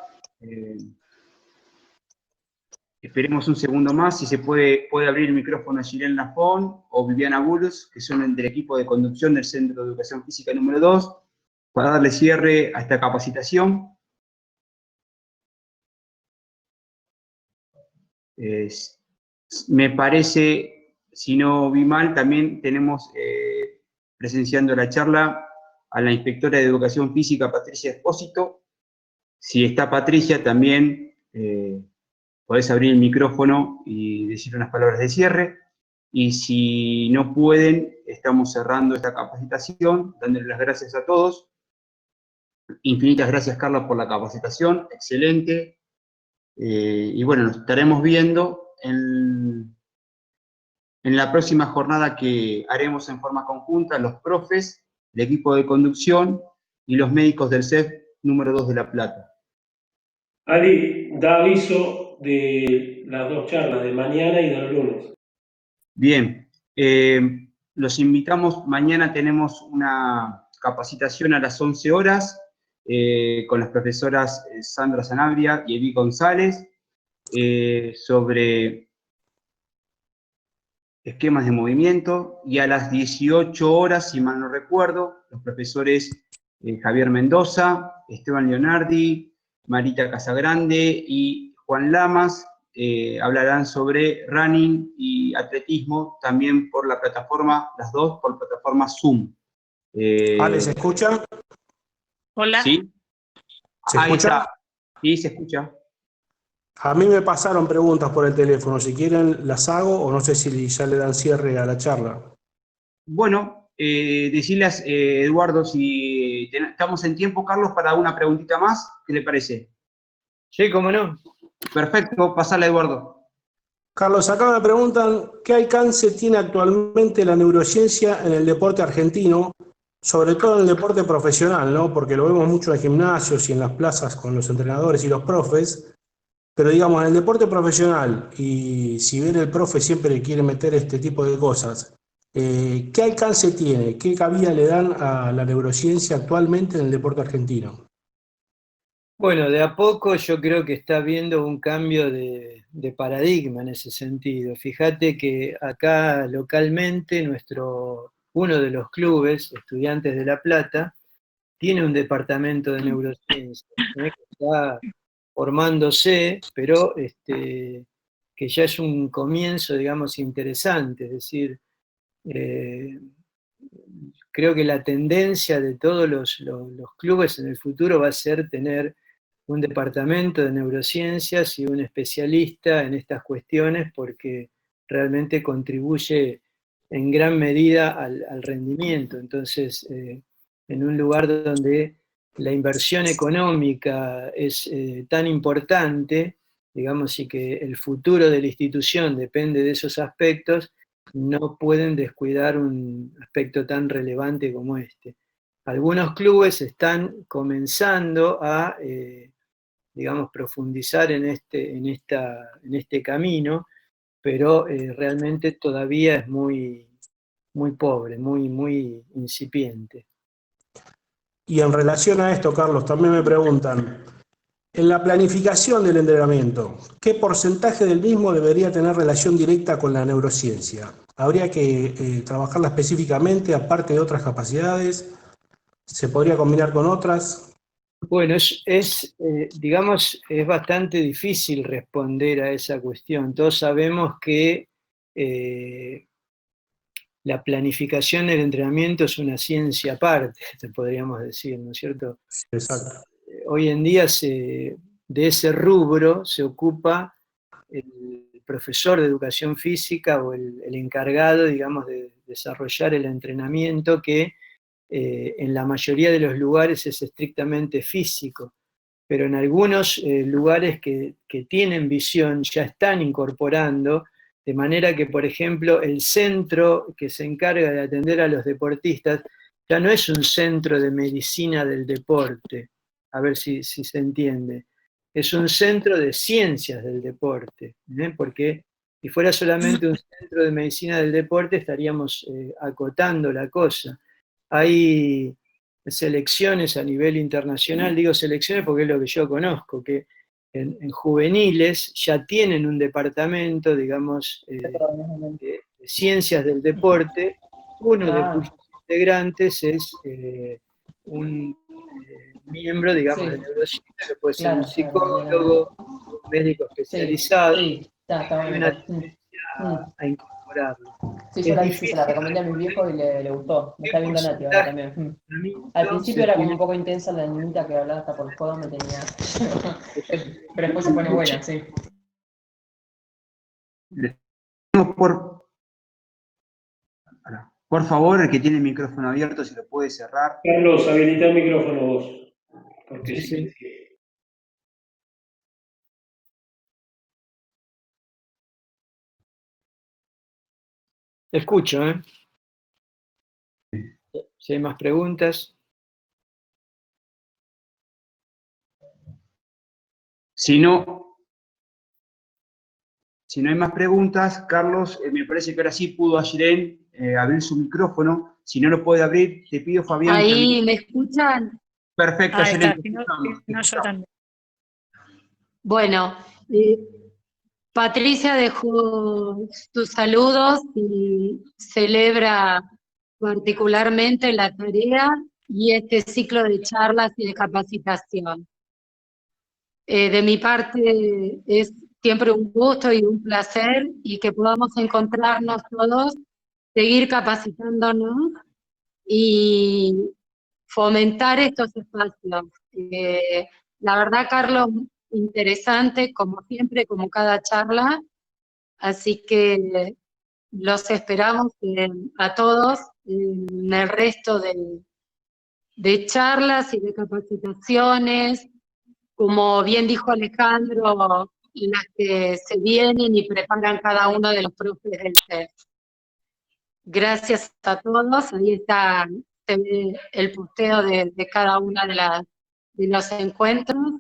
Esperemos un segundo más, si se puede abrir el micrófono a Ayelén Lafón o Viviana Bulus, que son del equipo de conducción del Centro de Educación Física número 2, para darle cierre a esta capacitación. Me parece, si no vi mal, también tenemos presenciando la charla a la inspectora de Educación Física, Patricia Espósito. Si está Patricia, también podés abrir el micrófono y decir unas palabras de cierre. Y si no pueden, estamos cerrando esta capacitación, dándole las gracias a todos. Infinitas gracias, Carla, por la capacitación, excelente. Y bueno, nos estaremos viendo en la próxima jornada que haremos en forma conjunta, los profes, el equipo de conducción y los médicos del CEF número 2 de La Plata. Ali, da aviso de las dos charlas, de mañana y del lunes. Bien, los invitamos, mañana tenemos una capacitación a las 11 horas con las profesoras Sandra Sanabria y Evi González sobre esquemas de movimiento, y a las 18 horas, si mal no recuerdo, los profesores Javier Mendoza, Esteban Leonardi, Marita Casagrande y Juan Lamas hablarán sobre running y atletismo, también por la plataforma, las dos por plataforma Zoom. Ale, ¿se escucha? Hola. ¿Sí? ¿Se Ahí escucha? está. Sí, se escucha. A mí me pasaron preguntas por el teléfono. Si quieren, las hago o no sé si ya le dan cierre a la charla. Bueno, decirles, Eduardo, si estamos en tiempo, Carlos, para una preguntita más, ¿qué le parece? Sí, cómo no. Perfecto, pasala, Eduardo. Carlos, acá me preguntan qué alcance tiene actualmente la neurociencia en el deporte argentino, sobre todo en el deporte profesional, ¿no? Porque lo vemos mucho en gimnasios y en las plazas con los entrenadores y los profes, pero digamos, en el deporte profesional, y si bien el profe siempre quiere meter este tipo de cosas, ¿qué alcance tiene? ¿Qué cabida le dan a la neurociencia actualmente en el deporte argentino? Bueno, de a poco yo creo que está habiendo un cambio de paradigma en ese sentido. Fíjate que acá localmente uno de los clubes, Estudiantes de La Plata, tiene un departamento de neurociencia, que está formándose, pero que ya es un comienzo, digamos, interesante. Es decir, eh, creo que la tendencia de todos los clubes en el futuro va a ser tener un departamento de neurociencias y un especialista en estas cuestiones porque realmente contribuye en gran medida al rendimiento. Entonces, en un lugar donde la inversión económica es tan importante, digamos, y que el futuro de la institución depende de esos aspectos, no pueden descuidar un aspecto tan relevante como este. Algunos clubes están comenzando a digamos, profundizar en este camino, pero realmente todavía es muy, muy pobre, muy incipiente. Y en relación a esto, Carlos, también me preguntan, en la planificación del entrenamiento, ¿qué porcentaje del mismo debería tener relación directa con la neurociencia? ¿Habría que trabajarla específicamente, aparte de otras capacidades? ¿Se podría combinar con otras? Bueno, digamos, es bastante difícil responder a esa cuestión. Todos sabemos que la planificación del entrenamiento es una ciencia aparte, podríamos decir, ¿no es cierto? Exacto. Hoy en día de ese rubro se ocupa el profesor de educación física o el encargado, digamos, de desarrollar el entrenamiento que en la mayoría de los lugares es estrictamente físico, pero en algunos lugares que tienen visión ya están incorporando, de manera que, por ejemplo, el centro que se encarga de atender a los deportistas ya no es un centro de medicina del deporte, a ver si se entiende, es un centro de ciencias del deporte, porque si fuera solamente un centro de medicina del deporte estaríamos acotando la cosa. Hay selecciones a nivel internacional, digo selecciones porque es lo que yo conozco, que en juveniles ya tienen un departamento, digamos, de ciencias del deporte, uno de cuyos integrantes es un miembro, digamos, de neurociencia, que puede ser un psicólogo, un médico especializado, Sí, está hay bueno. una tendencia a incorporarlo. Sí, Es yo difícil se la recomendé a mi viejo y le gustó. Me está viendo Nati ahora también. Al principio era como un poco intensa la niñita que hablaba hasta por los codos, me tenía. Pero después se pone buena, sí. Por favor, el que tiene el micrófono abierto, si lo puede cerrar. Carlos, habilita el micrófono vos. Porque Sí. Escucho, ¿eh? Si hay más preguntas. Si no hay más preguntas, Carlos, me parece que ahora sí pudo Ayren abrir su micrófono. Si no lo puede abrir, te pido, Fabián, que Ahí, ¿me escuchan? Perfecto, Ahí Ayren, está, te si no, escuchamos. yo también. Bueno, Patricia dejó tus saludos y celebra particularmente la tarea y este ciclo de charlas y de capacitación. De mi parte es siempre un gusto y un placer y que podamos encontrarnos todos, seguir capacitándonos y fomentar estos espacios. La verdad, Carlos, interesante, como siempre, como cada charla, así que los esperamos a todos en el resto de charlas y de capacitaciones, como bien dijo Alejandro, las que se vienen y preparan cada uno de los profes del CEF. Gracias a todos, ahí está, se ve el posteo de cada una de los encuentros.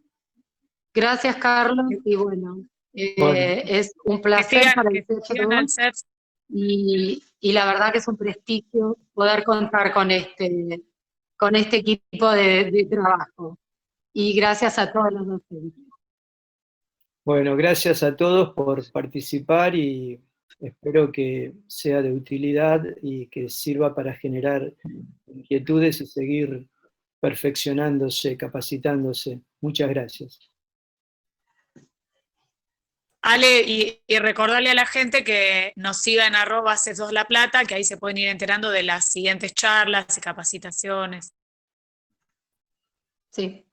Gracias, Carlos, y bueno, es un placer para el CEF y la verdad que es un prestigio poder contar con este equipo de trabajo. Y gracias a todos los docentes. Bueno, gracias a todos por participar y espero que sea de utilidad y que sirva para generar inquietudes y seguir perfeccionándose, capacitándose. Muchas gracias. Ale, y recordarle a la gente que nos siga en @CEF2LaPlata, que ahí se pueden ir enterando de las siguientes charlas y capacitaciones. Sí.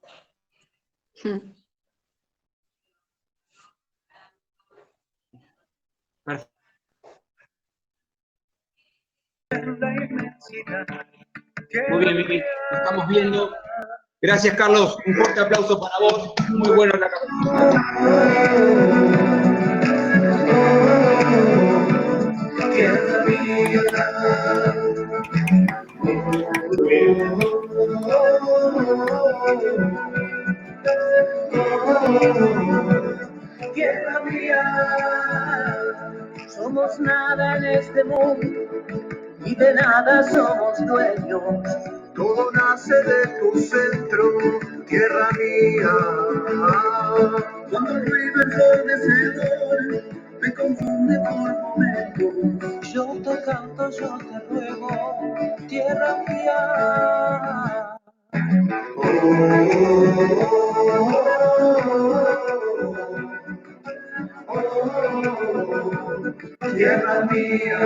Muy bien, Vivi, nos estamos viendo. Gracias, Carlos. Un fuerte aplauso para vos. Muy bueno la Tierra mía, somos nada en este mundo y de nada somos dueños. Todo nace de tu centro, tierra mía. Cuando el ruido ensordecedor me confunde por momentos, yo te canto, yo te ruego, tierra mía. Tierra mía.